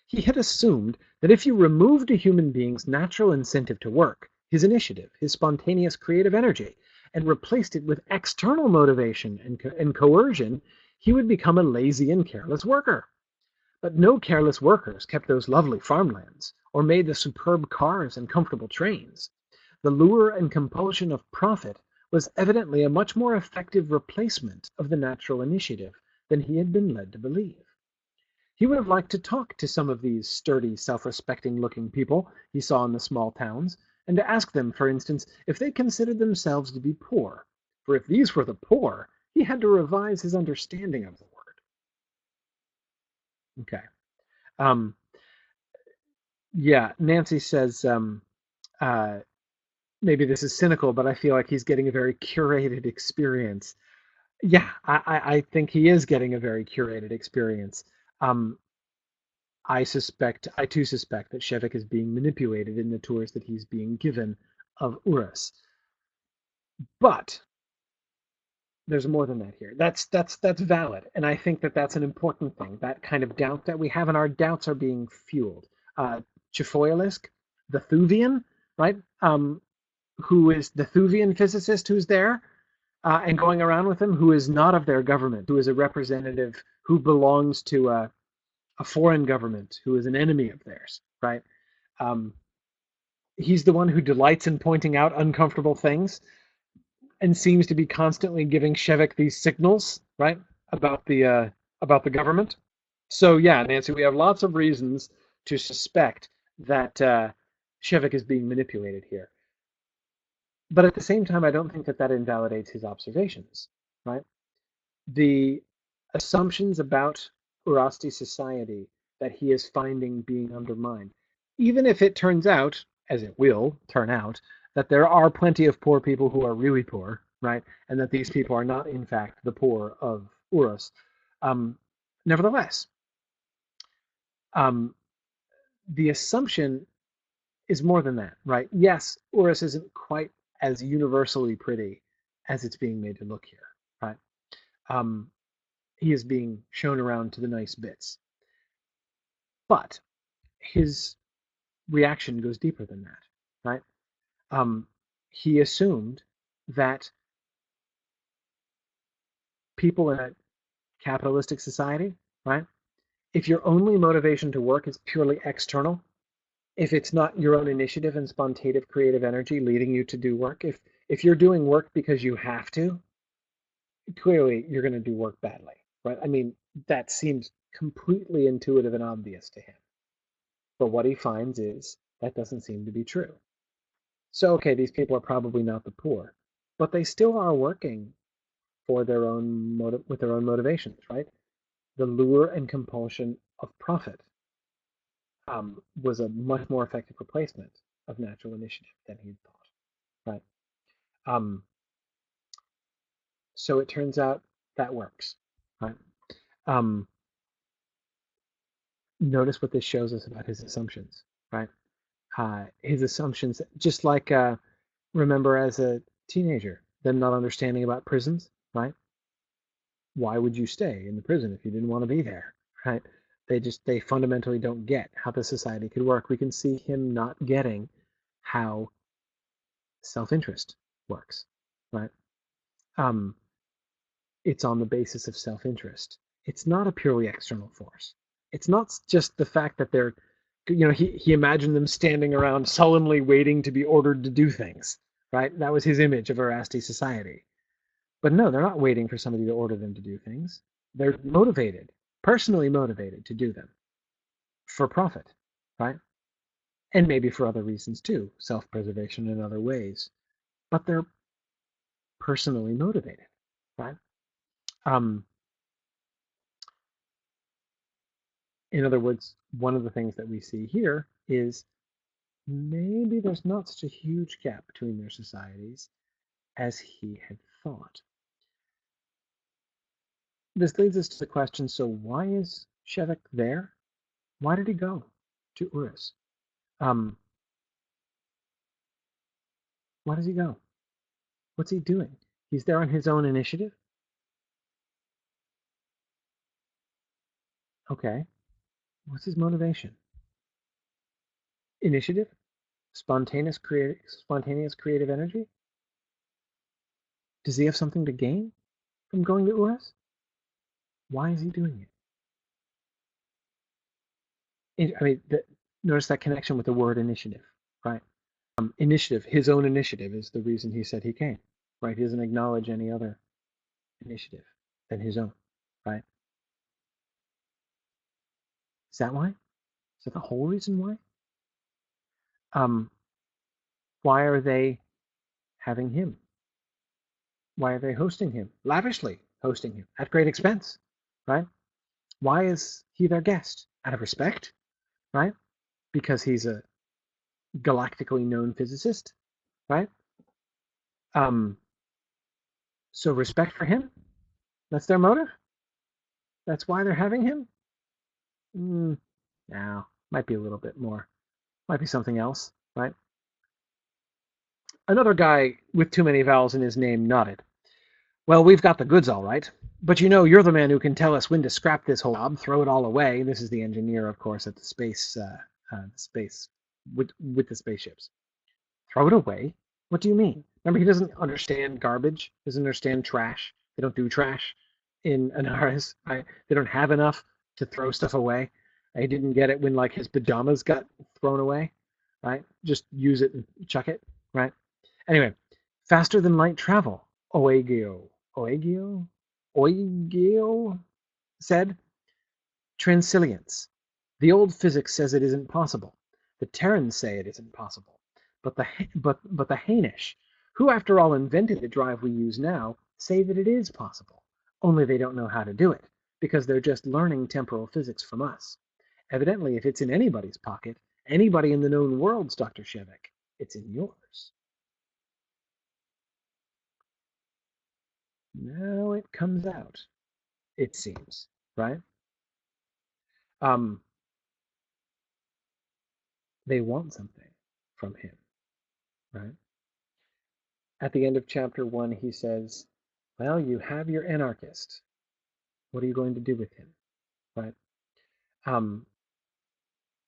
He had assumed that if you removed a human being's natural incentive to work, his initiative, his spontaneous creative energy, and replaced it with external motivation and coercion, he would become a lazy and careless worker. But no careless workers kept those lovely farmlands, or made the superb cars and comfortable trains. The lure and compulsion of profit was evidently a much more effective replacement of the natural initiative than he had been led to believe. He would have liked to talk to some of these sturdy, self-respecting looking people he saw in the small towns, and to ask them, for instance, if they considered themselves to be poor. For if these were the poor, he had to revise his understanding of the word. Okay. Um, yeah, Nancy says uh, maybe this is cynical, but I feel like he's getting a very curated experience. Yeah, I think he is getting a very curated experience. Um, I too suspect that Shevik is being manipulated in the tours that he's being given of Urus. But there's more than that here. That's valid, and I think that that's an important thing. That kind of doubt that we have, and our doubts are being fueled. Chifoilisk, the Thuvian, right? Who is the Thuvian physicist who's there and going around with him, who is not of their government, who is a representative who belongs to a foreign government, who is an enemy of theirs, right? Um, he's the one who delights in pointing out uncomfortable things. and seems to be constantly giving Shevek these signals, right, about the government. So yeah, Nancy, we have lots of reasons to suspect that Shevek is being manipulated here. But at the same time, I don't think that that invalidates his observations, right? The assumptions about Urasti society that he is finding being undermined, even if it turns out, as it will turn out, that there are plenty of poor people who are really poor, right? And that these people are not, in fact, the poor of Urus. Um, Nevertheless, um, the assumption is more than that, right? Yes, Urus isn't quite as universally pretty as it's being made to look here, right? Um, he is being shown around to the nice bits. But his reaction goes deeper than that, right? Um, he assumed that people in a capitalistic society, right? If your only motivation to work is purely external, if it's not your own initiative and spontaneous creative energy leading you to do work, if you're doing work because you have to, clearly you're going to do work badly, right? I mean, that seems completely intuitive and obvious to him. But what he finds is that doesn't seem to be true. So, okay, these people are probably not the poor, but they still are working for their own with their own motivations, right? The lure and compulsion of profit was a much more effective replacement of natural initiative than he thought, right? Um, so it turns out that works, right? Um, Notice what this shows us about his assumptions, right? His assumptions, just like remember as a teenager, them not understanding about prisons, right? Why would you stay in the prison if you didn't want to be there, right? They fundamentally don't get how the society could work. We can see him not getting how self-interest works, right? Um, it's on the basis of self-interest. It's not a purely external force. It's not just the fact that they're, he imagined them standing around sullenly waiting to be ordered to do things, right? That was his image of Erasti society. But no, they're not waiting for somebody to order them to do things. They're motivated, personally motivated to do them for profit, right? And maybe for other reasons too, self-preservation in other ways. But they're personally motivated, right? Um, in other words, one of the things that we see here is maybe there's not such a huge gap between their societies as he had thought. This leads us to the question, so why is Shevek there? Why did he go to Urus? Um, why does he go? What's he doing? He's there on his own initiative? Okay. What's his motivation? Initiative? Spontaneous creative energy? Does he have something to gain from going to Urus? Why is he doing it? Notice that connection with the word initiative, right? Initiative, his own initiative is the reason he said he came, right? He doesn't acknowledge any other initiative than his own, right? Is that why? Is that the whole reason why? Um, why are they having him? Why are they hosting him? Lavishly hosting him at great expense, right? Why is he their guest? Out of respect, right? Because he's a galactically known physicist, right? Um, so respect for him, that's their motive? That's why they're having him? No, might be a little bit more. Might be something else, right? Another guy with too many vowels in his name nodded. Well, we've got the goods all right. But you're the man who can tell us when to scrap this whole job, throw it all away. This is the engineer, of course, at the space with the spaceships. Throw it away? What do you mean? Remember, he doesn't understand garbage, doesn't understand trash. They don't do trash in Anarres. Right? They don't have enough to throw stuff away. He didn't get it when like his pajamas got thrown away, right? Just use it and chuck it, right? Anyway, faster than light travel. Oegio said, Transilience. The old physics says it isn't possible. The Terrans say it isn't possible. But the Hainish, who after all invented the drive we use now, say that it is possible. Only they don't know how to do it, because they're just learning temporal physics from us. Evidently, if it's in anybody's pocket, anybody in the known worlds, Dr. Shevek, it's in yours. Now it comes out, it seems, right? Um, they want something from him, right? At the end of chapter 1, he says, well, you have your anarchist. What are you going to do with him, right? Um,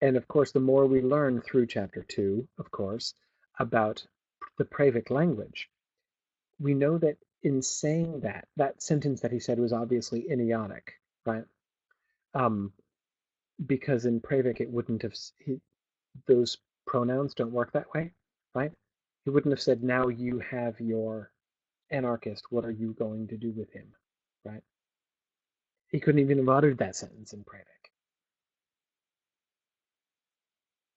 and of course, the more we learn through chapter 2, of course, about the Pravic language, we know that in saying that, that sentence that he said was obviously idiotic, right? Um, because in Pravic, it wouldn't have, those pronouns don't work that way, right? He wouldn't have said, now you have your anarchist, what are you going to do with him, right? He couldn't even have uttered that sentence in Pravic.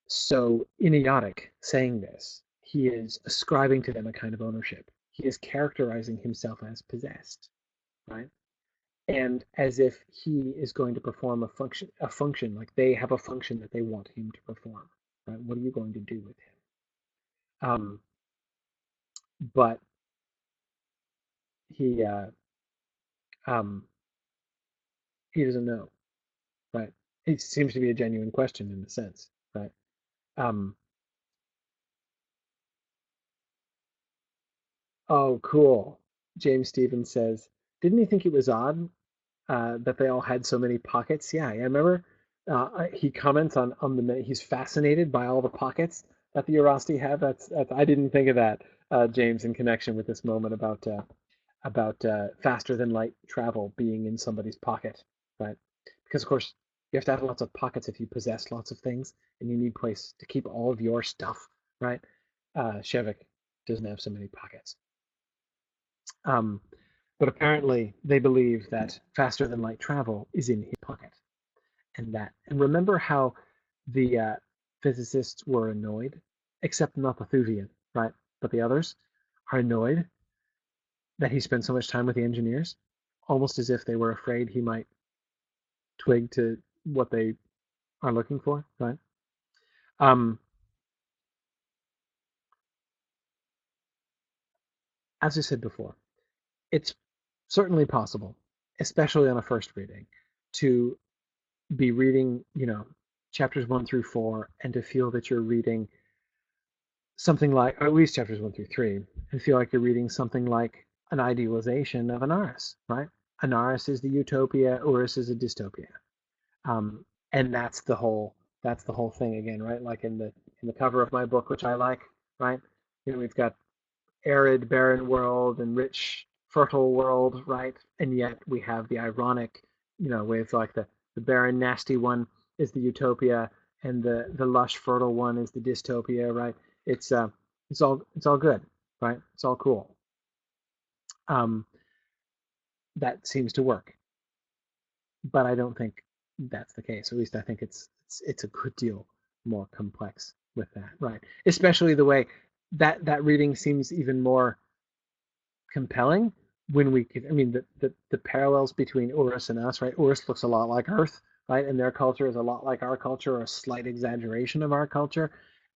So, idiotic saying this, he is ascribing to them a kind of ownership. He is characterizing himself as possessed, right? And as if he is going to perform a function like they have a function that they want him to perform, right? What are you going to do with him? But he um, he doesn't know, right? It seems to be a genuine question in a sense, right? Um, oh, cool. James Stevens says, didn't he think it was odd that they all had so many pockets? Yeah, I remember. He comments on the he's fascinated by all the pockets that the Urasti have. That's I didn't think of that, James, in connection with this moment about faster than light travel being in somebody's pocket, right? Because of course you have to have lots of pockets if you possess lots of things, and you need place to keep all of your stuff, right? Shevik doesn't have so many pockets. Um, but apparently they believe that faster than light travel is in his pocket. And remember how the physicists were annoyed, except not the Thuvian, right? But the others are annoyed that he spent so much time with the engineers, almost as if they were afraid he might twig to what they are looking for, right? Um, as I said before, it's certainly possible, especially on a first reading, to be reading, chapters 1 through 4, and to feel that you're reading something like, or at least chapters 1 through 3, and feel like you're reading something like an idealization of Anarres, right? Anarres is the utopia, Urus is a dystopia, um, and that's the whole thing again, right? Like in the cover of my book, which I like, right? We've got arid, barren world and rich, fertile world, right? And yet we have the ironic, with like the barren, nasty one is the utopia, and the lush, fertile one is the dystopia, right? It's uh, it's all good, right? It's all cool. Um, that seems to work, but I don't think that's the case. At least I think it's a good deal more complex with that, right? Especially the way that reading seems even more compelling when we could, I mean, the parallels between Urus and us, right? Urus looks a lot like Earth, right? And their culture is a lot like our culture, or a slight exaggeration of our culture.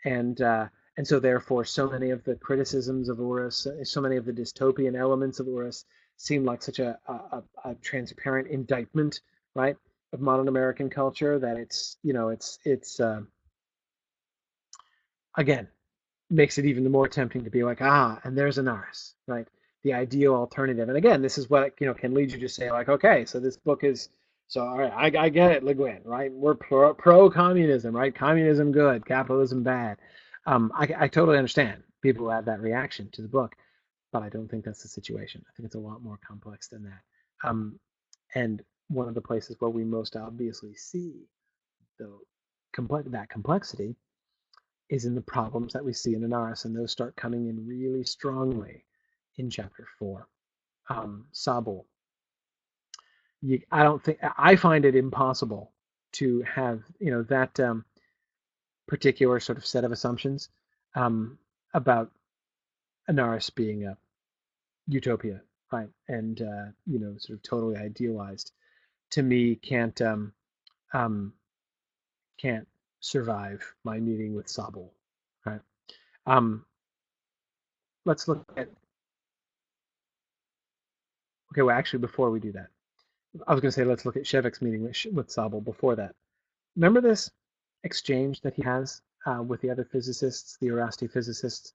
And and so therefore so many of the criticisms of Urus, so many of the dystopian elements of Urus seem like such a transparent indictment, right, of modern American culture, that it's again, makes it even more tempting to be like, and there's Anarres, right? The ideal alternative. And again, this is what can lead you to say, like, okay, so this book is so all right. I get it, Le Guin, right? We're pro communism, right? Communism good, capitalism bad. I totally understand people who have that reaction to the book, but I don't think that's the situation. I think it's a lot more complex than that. And one of the places where we most obviously see the that complexity is in the problems that we see in Anarres, and those start coming in really strongly in chapter 4. Sabul. I find it impossible to have that particular sort of set of assumptions about Anarres being a utopia, right? And sort of totally idealized. To me, um, can't survive my meeting with Sabul, right? Um, let's look at. Okay, well, actually, before we do that, I was going to say let's look at Shevik's meeting with Sabul. Before that, remember this exchange that he has with the other physicists, the Urasti physicists.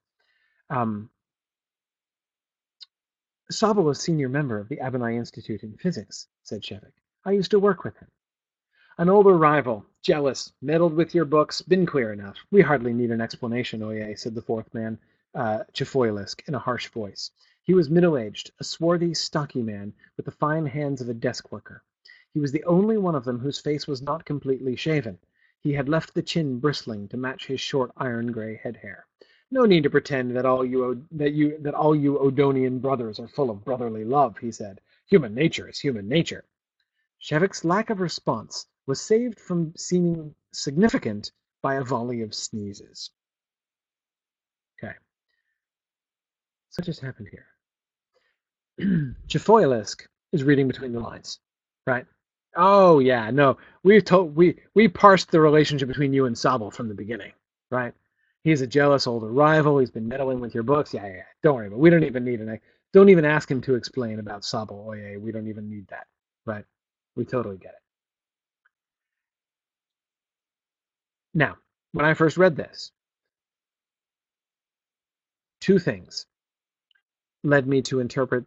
Um, Sabul is senior member of the Abinai Institute in Physics, said Shevik. I used to work with him. An older rival, jealous, meddled with your books, been clear enough. We hardly need an explanation, Oye, said the fourth man, Chifoilisk, in a harsh voice. He was middle-aged, a swarthy, stocky man, with the fine hands of a desk worker. He was the only one of them whose face was not completely shaven. He had left the chin bristling to match his short iron-gray head hair. No need to pretend that all you Odonian brothers are full of brotherly love, he said. Human nature is human nature. Shevik's lack of response was saved from seeming significant by a volley of sneezes. Okay, so what just happened here? Chifoilisk is reading between the lines, right? Oh yeah, no, we parsed the relationship between you and Sabul from the beginning, right? He's a jealous older rival. He's been meddling with your books. Yeah. Don't worry, but we don't even need don't even ask him to explain about Sabul. Oh yeah, we don't even need that, right? We totally get it. Now, when I first read this, two things led me to interpret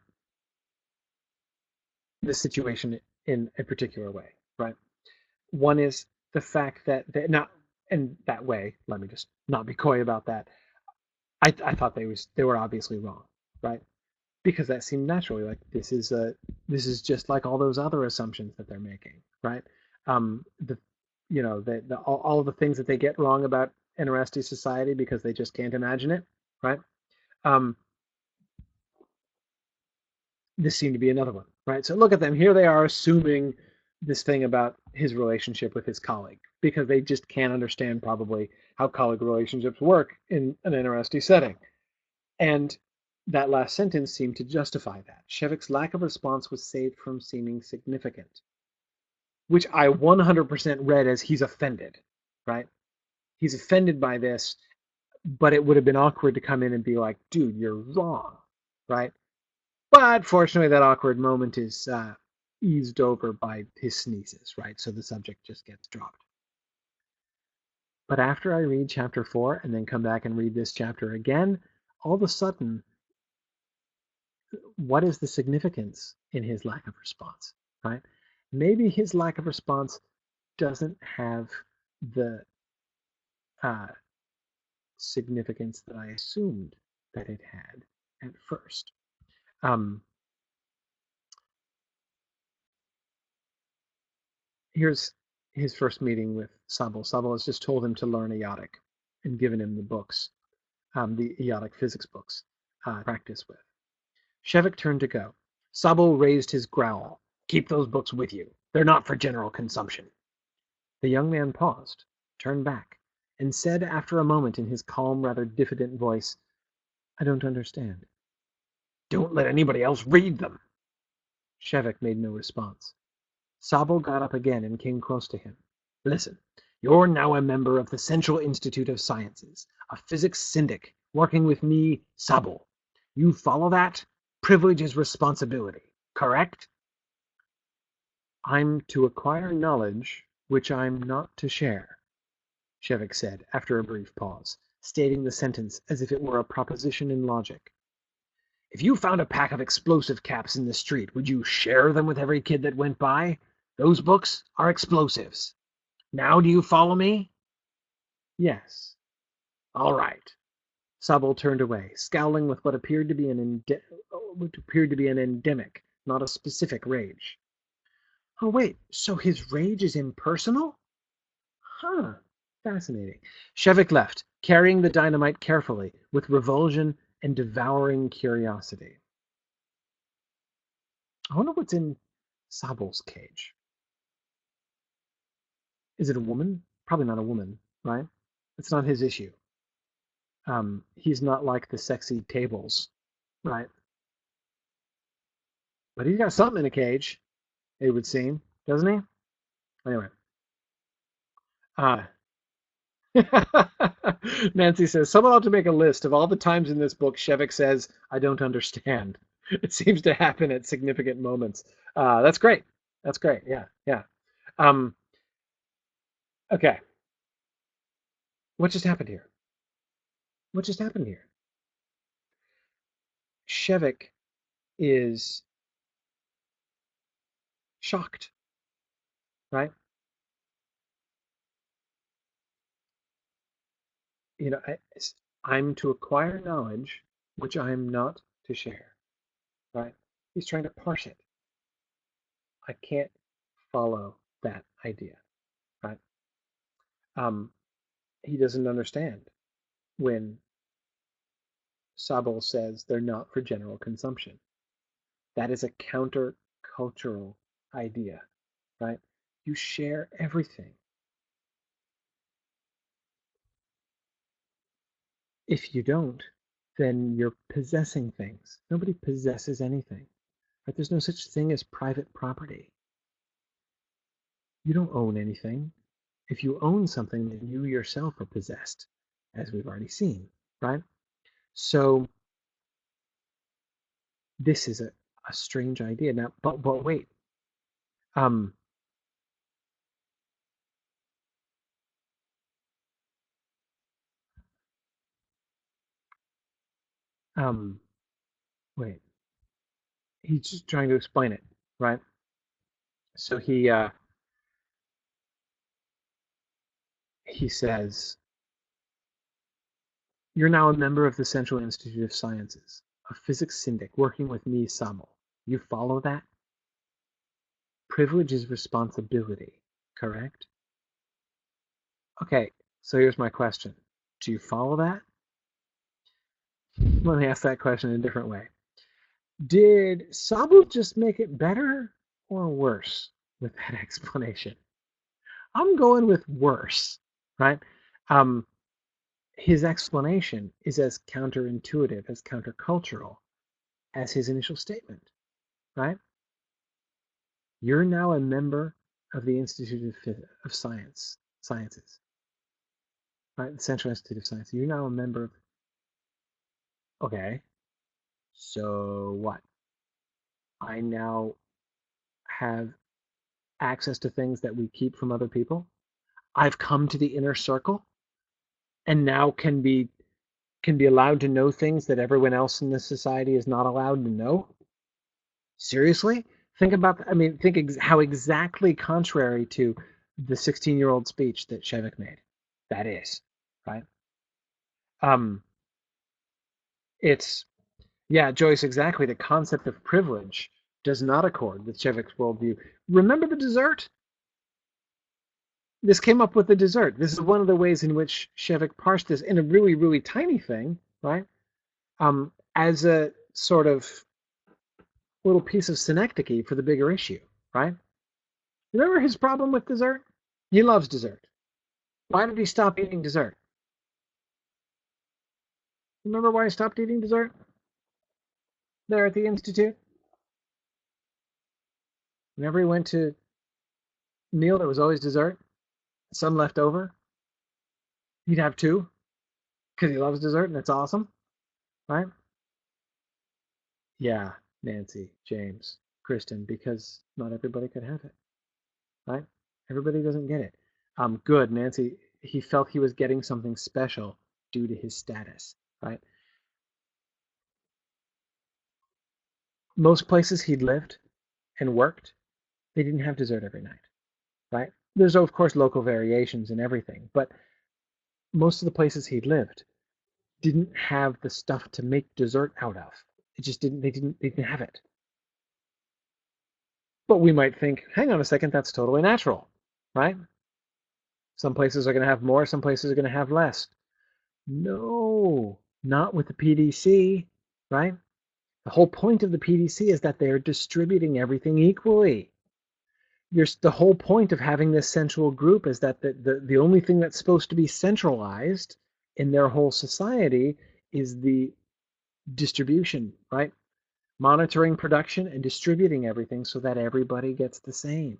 this situation in a particular way, right? One is the fact that they not in that way. Let me just not be coy about that. I thought they were obviously wrong, right? Because that seemed naturally like this is just like all those other assumptions that they're making, right? The all of the things that they get wrong about Interesti society because they just can't imagine it, right? Um, this seemed to be another one, right? So look at them. Here they are assuming this thing about his relationship with his colleague because they just can't understand probably how colleague relationships work in an Interesti setting. And that last sentence seemed to justify that. Shevik's lack of response was saved from seeming significant, which I 100% read as he's offended, right? He's offended by this, but it would have been awkward to come in and be like, dude, you're wrong, right? But fortunately, that awkward moment is eased over by his sneezes, right? So the subject just gets dropped. But after I read chapter 4 and then come back and read this chapter again, all of a sudden, what is the significance in his lack of response, right? Maybe his lack of response doesn't have the uh, significance that I assumed that it had at first. Here's his first meeting with Sabul. Sabul has just told him to learn Iotic and given him the books, the Iotic physics books, to practice with. Shevik turned to go. Sabul raised his growl. Keep those books with you. They're not for general consumption. The young man paused, turned back, and said after a moment in his calm, rather diffident voice, I don't understand. Don't let anybody else read them. Shevik made no response. Sabul got up again and came close to him. Listen, you're now a member of the Central Institute of Sciences, a physics syndic, working with me, Sabul. You follow that? Privilege is responsibility, correct? I'm to acquire knowledge which I'm not to share, Shevik said after a brief pause, stating the sentence as if it were a proposition in logic. If you found a pack of explosive caps in the street, would you share them with every kid that went by? Those books are explosives. Now do you follow me? Yes. All right. Sabul turned away, scowling with what appeared to be an endemic, not a specific rage. Oh wait, so his rage is impersonal? Huh. Fascinating. Shevik left, carrying the dynamite carefully, with revulsion and devouring curiosity. I wonder what's in Sabel's cage. Is it a woman? Probably not a woman, right? It's not his issue. He's not like the sexy tables, right? But he's got something in a cage, it would seem, doesn't he? Anyway. Uh, Nancy says, someone ought to make a list of all the times in this book Shevik says, I don't understand. It seems to happen at significant moments. That's great. That's great. Yeah, yeah. Um, okay. What just happened here? What just happened here? Shevik is shocked, right? You know, I'm to acquire knowledge which I am not to share, right? He's trying to parse it. I can't follow that idea, right? Um, he doesn't understand when Sabel says they're not for general consumption. That is a counter-cultural idea, right? You share everything. If you don't, then you're possessing things. Nobody possesses anything. Right? There's no such thing as private property. You don't own anything. If you own something, then you yourself are possessed, as we've already seen, right? So this is a strange idea. Now, but wait. Um, um, wait. He's just trying to explain it, right? So he says, you're now a member of the Central Institute of Sciences, a physics syndic working with me, Samuel. You follow that? Privilege is responsibility, correct? Okay, so here's my question. Do you follow that? Let me ask that question in a different way. Did Sabu just make it better or worse with that explanation? I'm going with worse, right? Um, his explanation is as counterintuitive, as countercultural as his initial statement, right? You're now a member of the Institute of Sciences, right? The Central Institute of Science. You're now a member of, okay, so what? I now have access to things that we keep from other people. I've come to the inner circle and now can be allowed to know things that everyone else in this society is not allowed to know. Seriously? Think about, I mean, think how exactly contrary to the 16-year-old speech that Shevik made. That is, right? Um, it's, yeah, Joyce, exactly. The concept of privilege does not accord with Shevik's worldview. Remember the dessert? This came up with the dessert. This is one of the ways in which Shevik parsed this in a really, really tiny thing, right? As a sort of little piece of synecdoche for the bigger issue, right? Remember his problem with dessert? He loves dessert. Why did he stop eating dessert? Remember why he stopped eating dessert there at the Institute? Whenever he went to meal, there was always dessert, some left over. He'd have two because he loves dessert and it's awesome, right? Yeah, Nancy, James, Kristen, because not everybody could have it, right? Everybody doesn't get it. Good, Nancy. He felt he was getting something special due to his status, right? Most places he'd lived and worked, they didn't have dessert every night, right? There's of course local variations and everything, but most of the places he'd lived didn't have the stuff to make dessert out of. It just didn't. They didn't have it. But we might think, hang on a second, that's totally natural, right? Some places are going to have more, some places are going to have less. No, not with the PDC, right? The whole point of the PDC is that they're distributing everything equally. The whole point of having this central group is that the only thing that's supposed to be centralized in their whole society is the distribution, right? Monitoring production and distributing everything so that everybody gets the same,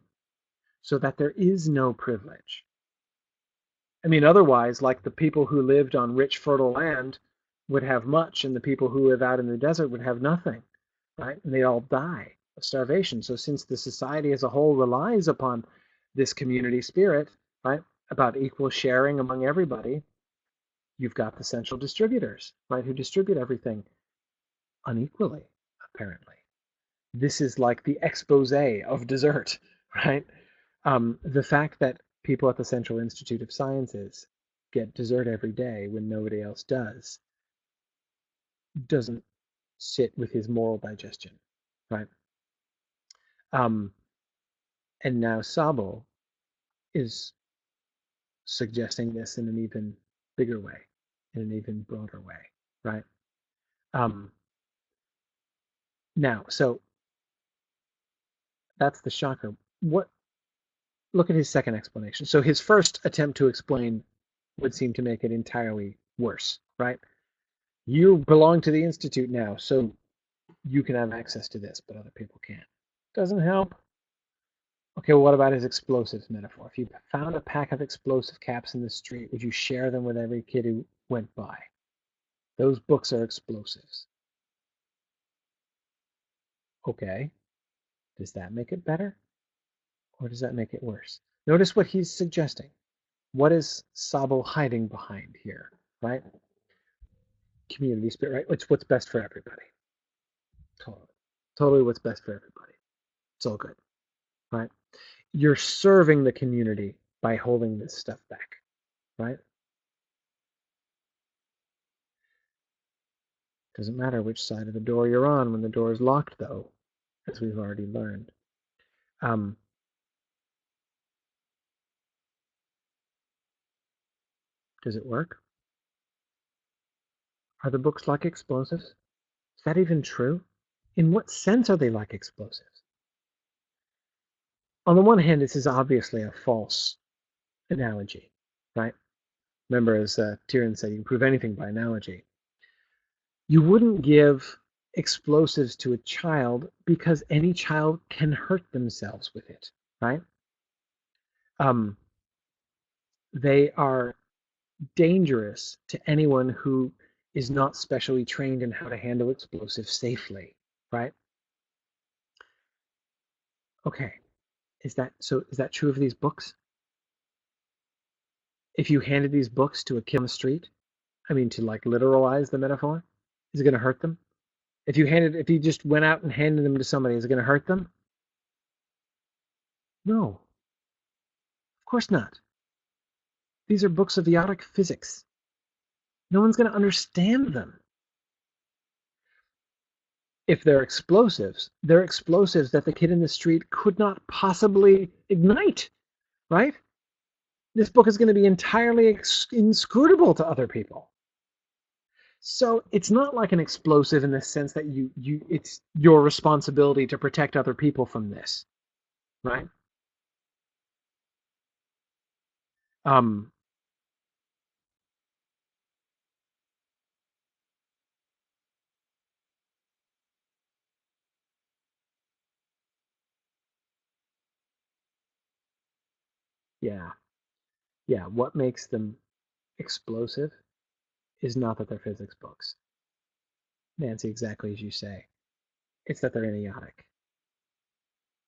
so that there is no privilege. I mean, otherwise, like the people who lived on rich, fertile land would have much, and the people who live out in the desert would have nothing, right? And they all die of starvation. So since the society as a whole relies upon this community spirit, right, about equal sharing among everybody, you've got the central distributors, right, who distribute everything unequally, apparently. This is like the expose of dessert, right? The fact that people at the Central Institute of Sciences get dessert every day when nobody else doesn't sit with his moral digestion, right? Um, and now Sabo is suggesting this in an even bigger way, in an even broader way, right? Um, Now, so that's the shocker. What? Look at his second explanation. So his first attempt to explain would seem to make it entirely worse, right? You belong to the Institute now, so you can have access to this, but other people can't. Doesn't help. Okay, well, what about his explosives metaphor? If you found a pack of explosive caps in the street, would you share them with every kid who went by? Those books are explosives. Okay, does that make it better? Or does that make it worse? Notice what he's suggesting. What is Sabo hiding behind here, right? Community spirit, right? It's what's best for everybody. Totally. Totally what's best for everybody. It's all good, right? You're serving the community by holding this stuff back, right? Doesn't matter which side of the door you're on when the door is locked, though, as we've already learned. Um, does it work? Are the books like explosives? Is that even true? In what sense are they like explosives? On the one hand, this is obviously a false analogy, right? Remember, as Tyrion said, you can prove anything by analogy. You wouldn't give explosives to a child because any child can hurt themselves with it, right? Um, they are dangerous to anyone who is not specially trained in how to handle explosives safely, right? Okay, is that so? Is that true of these books? If you handed these books to a kid on the street, I mean, to like literalize the metaphor, is it going to hurt them? If you just went out and handed them to somebody, is it going to hurt them? No, of course not. These are books of iotic physics. No one's going to understand them. If they're explosives that the kid in the street could not possibly ignite, right? This book is going to be entirely inscrutable to other people. So it's not like an explosive in the sense that it's your responsibility to protect other people from this, right? Um, yeah, yeah. What makes them explosive is not that they're physics books, Nancy, exactly as you say. It's that they're idiotic.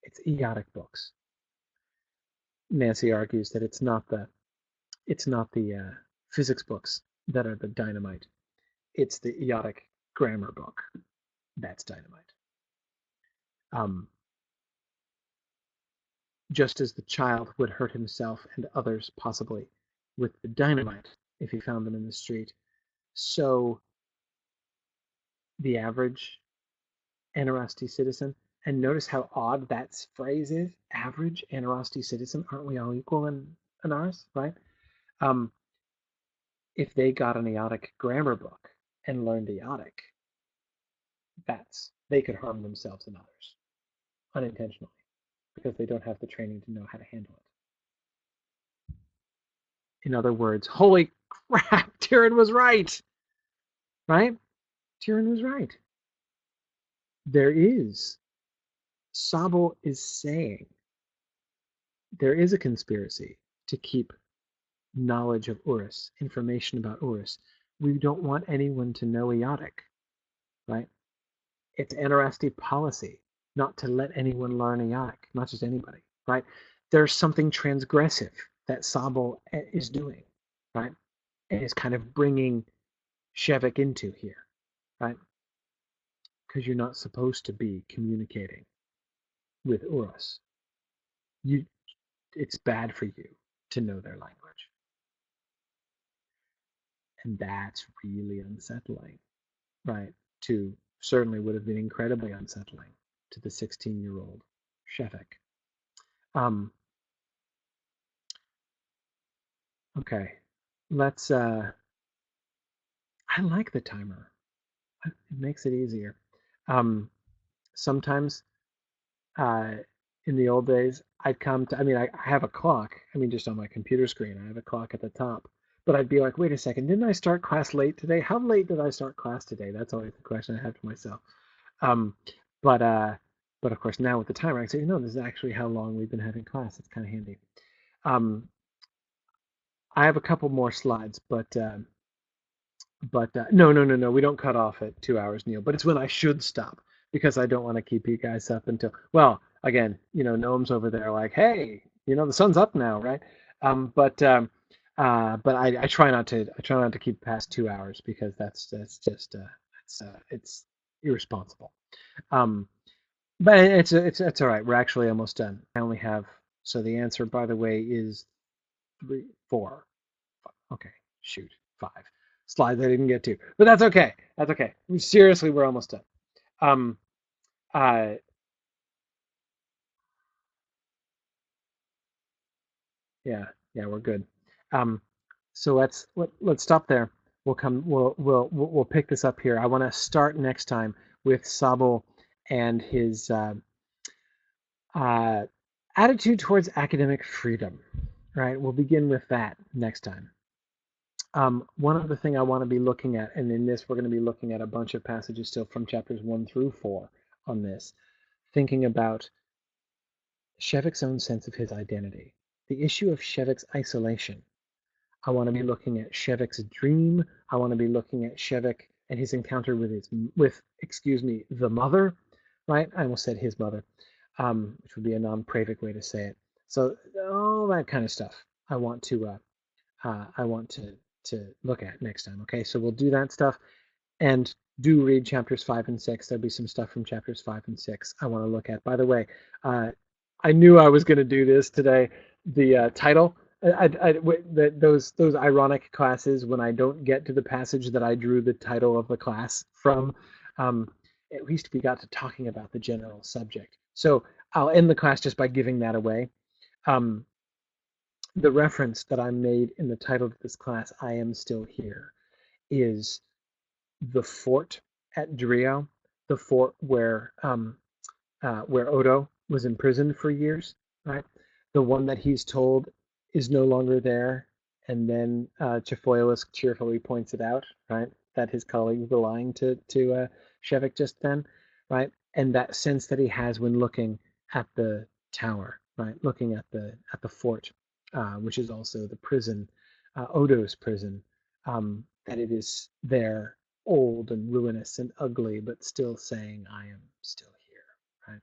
It's idiotic books. Nancy argues that it's not the physics books that are the dynamite. It's the idiotic grammar book that's dynamite. Um, just as the child would hurt himself and others possibly with the dynamite if he found them in the street, so the average Anarres citizen. And notice how odd that phrase is. Average Anarres citizen. Aren't we all equal in Anarres, right? Um, if they got an idiotic grammar book and learned idiotic, bats. They could harm themselves and others unintentionally because they don't have the training to know how to handle it. In other words, holy crap, Tyrion was right, right? Tyrion was right. There is, Sabo is saying, there is a conspiracy to keep knowledge of Urus, information about Urus. We don't want anyone to know Eotic, right? It's Anarres policy not to let anyone learn Eotic, not just anybody, right? There's something transgressive that Sabo is doing, right? And is kind of bringing Shevik into here, right? Because you're not supposed to be communicating with Urus. It's bad for you to know their language. And that's really unsettling, right? Certainly would have been incredibly unsettling to the 16-year-old Shevik. Okay, let's. I like the timer. It makes it easier. Sometimes, uh, in the old days, I'd come to. I mean, I have a clock. I mean, just on my computer screen, I have a clock at the top. But I'd be like, wait a second, didn't I start class late today? How late did I start class today? That's always the question I have to myself. Um, but uh, but of course now with the timer, I say, no, this is actually how long we've been having class. It's kind of handy. Um, I have a couple more slides, but no, no, no, no, we don't cut off at 2 hours, Neil. But it's when I should stop because I don't want to keep you guys up until. Well, again, Gnome's over there like, hey, the sun's up now, right? Um, but um, but I try not to. I try not to keep past 2 hours because that's just it's irresponsible. Um, But it's all right. We're actually almost done. I only have so the answer, by the way, is three, four. Okay, shoot, five slides I didn't get to, but that's okay. That's okay. Seriously, we're almost done. Um, uh, yeah, yeah, we're good. Um, so let's stop there. We'll pick this up here. I want to start next time with Sabo and his uh, attitude towards academic freedom. Right, we'll begin with that next time. One other thing I want to be looking at, and in this we're going to be looking at a bunch of passages still from chapters 1 through 4 on this, thinking about Shevik's own sense of his identity, the issue of Shevik's isolation. I want to be looking at Shevik's dream. I want to be looking at Shevik and his encounter with the mother, right? I almost said his mother, which would be a non-Pravic way to say it. So all that kind of stuff I want to look at next time. Okay, so we'll do that stuff and do read chapters 5 and 6. There'll be some stuff from chapters 5 and 6 I want to look at. By the way, I knew I was going to do this today. The title, those ironic classes when I don't get to the passage that I drew the title of the class from. At least we got to talking about the general subject. So I'll end the class just by giving that away. The reference that I made in the title of this class, I Am Still Here, is the fort at Drio, the fort where Odo was imprisoned for years, right? The one that he's told is no longer there, and then Chafoilus cheerfully points it out, right? That his colleagues were lying to Shevik just then, right? And that sense that he has when looking at the tower, right? Looking at the fort, which is also the prison, Odo's prison, that it is there, old and ruinous and ugly, but still saying, "I am still here." Right?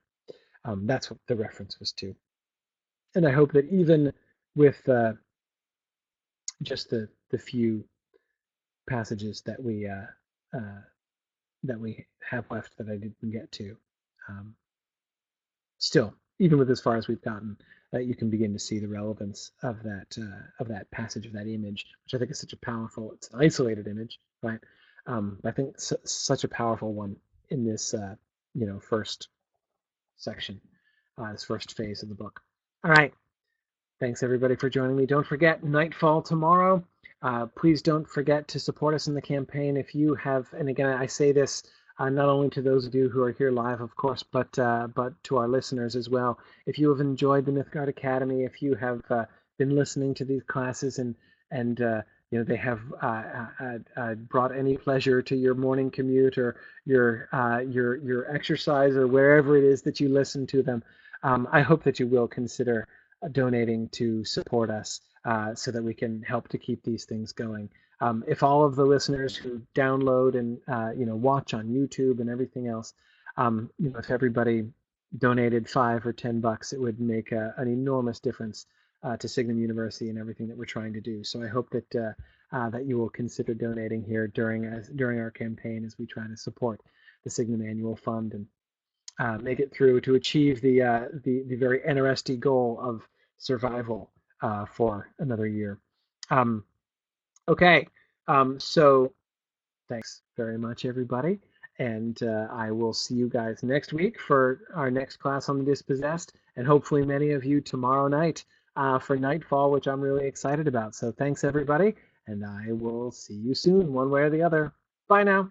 That's what the reference was to. And I hope that even with just the few passages that we have left that I didn't get to, um, still, even with as far as we've gotten, you can begin to see the relevance of that passage, of that image, which I think is such a powerful. It's an isolated image, right? I think such a powerful one in this first section, this first phase of the book. All right. Thanks everybody for joining me. Don't forget Nightfall tomorrow. Please don't forget to support us in the campaign. If you have, and again, I say this not only to those of you who are here live, of course, but to our listeners as well. If you have enjoyed the Mythgard Academy, if you have been listening to these classes and they have brought any pleasure to your morning commute or your exercise or wherever it is that you listen to them, I hope that you will consider donating to support us so that we can help to keep these things going. If all of the listeners who download and watch on YouTube and everything else, if everybody donated $5 or $10, it would make an enormous difference to Signum University and everything that we're trying to do. So I hope that that you will consider donating here during our campaign as we try to support the Signum Annual Fund and make it through to achieve the very Anarres goal of survival for another year. Okay, so thanks very much, everybody. And I will see you guys next week for our next class on the Dispossessed, and hopefully many of you tomorrow night for Nightfall, which I'm really excited about. So thanks, everybody, and I will see you soon, one way or the other. Bye now.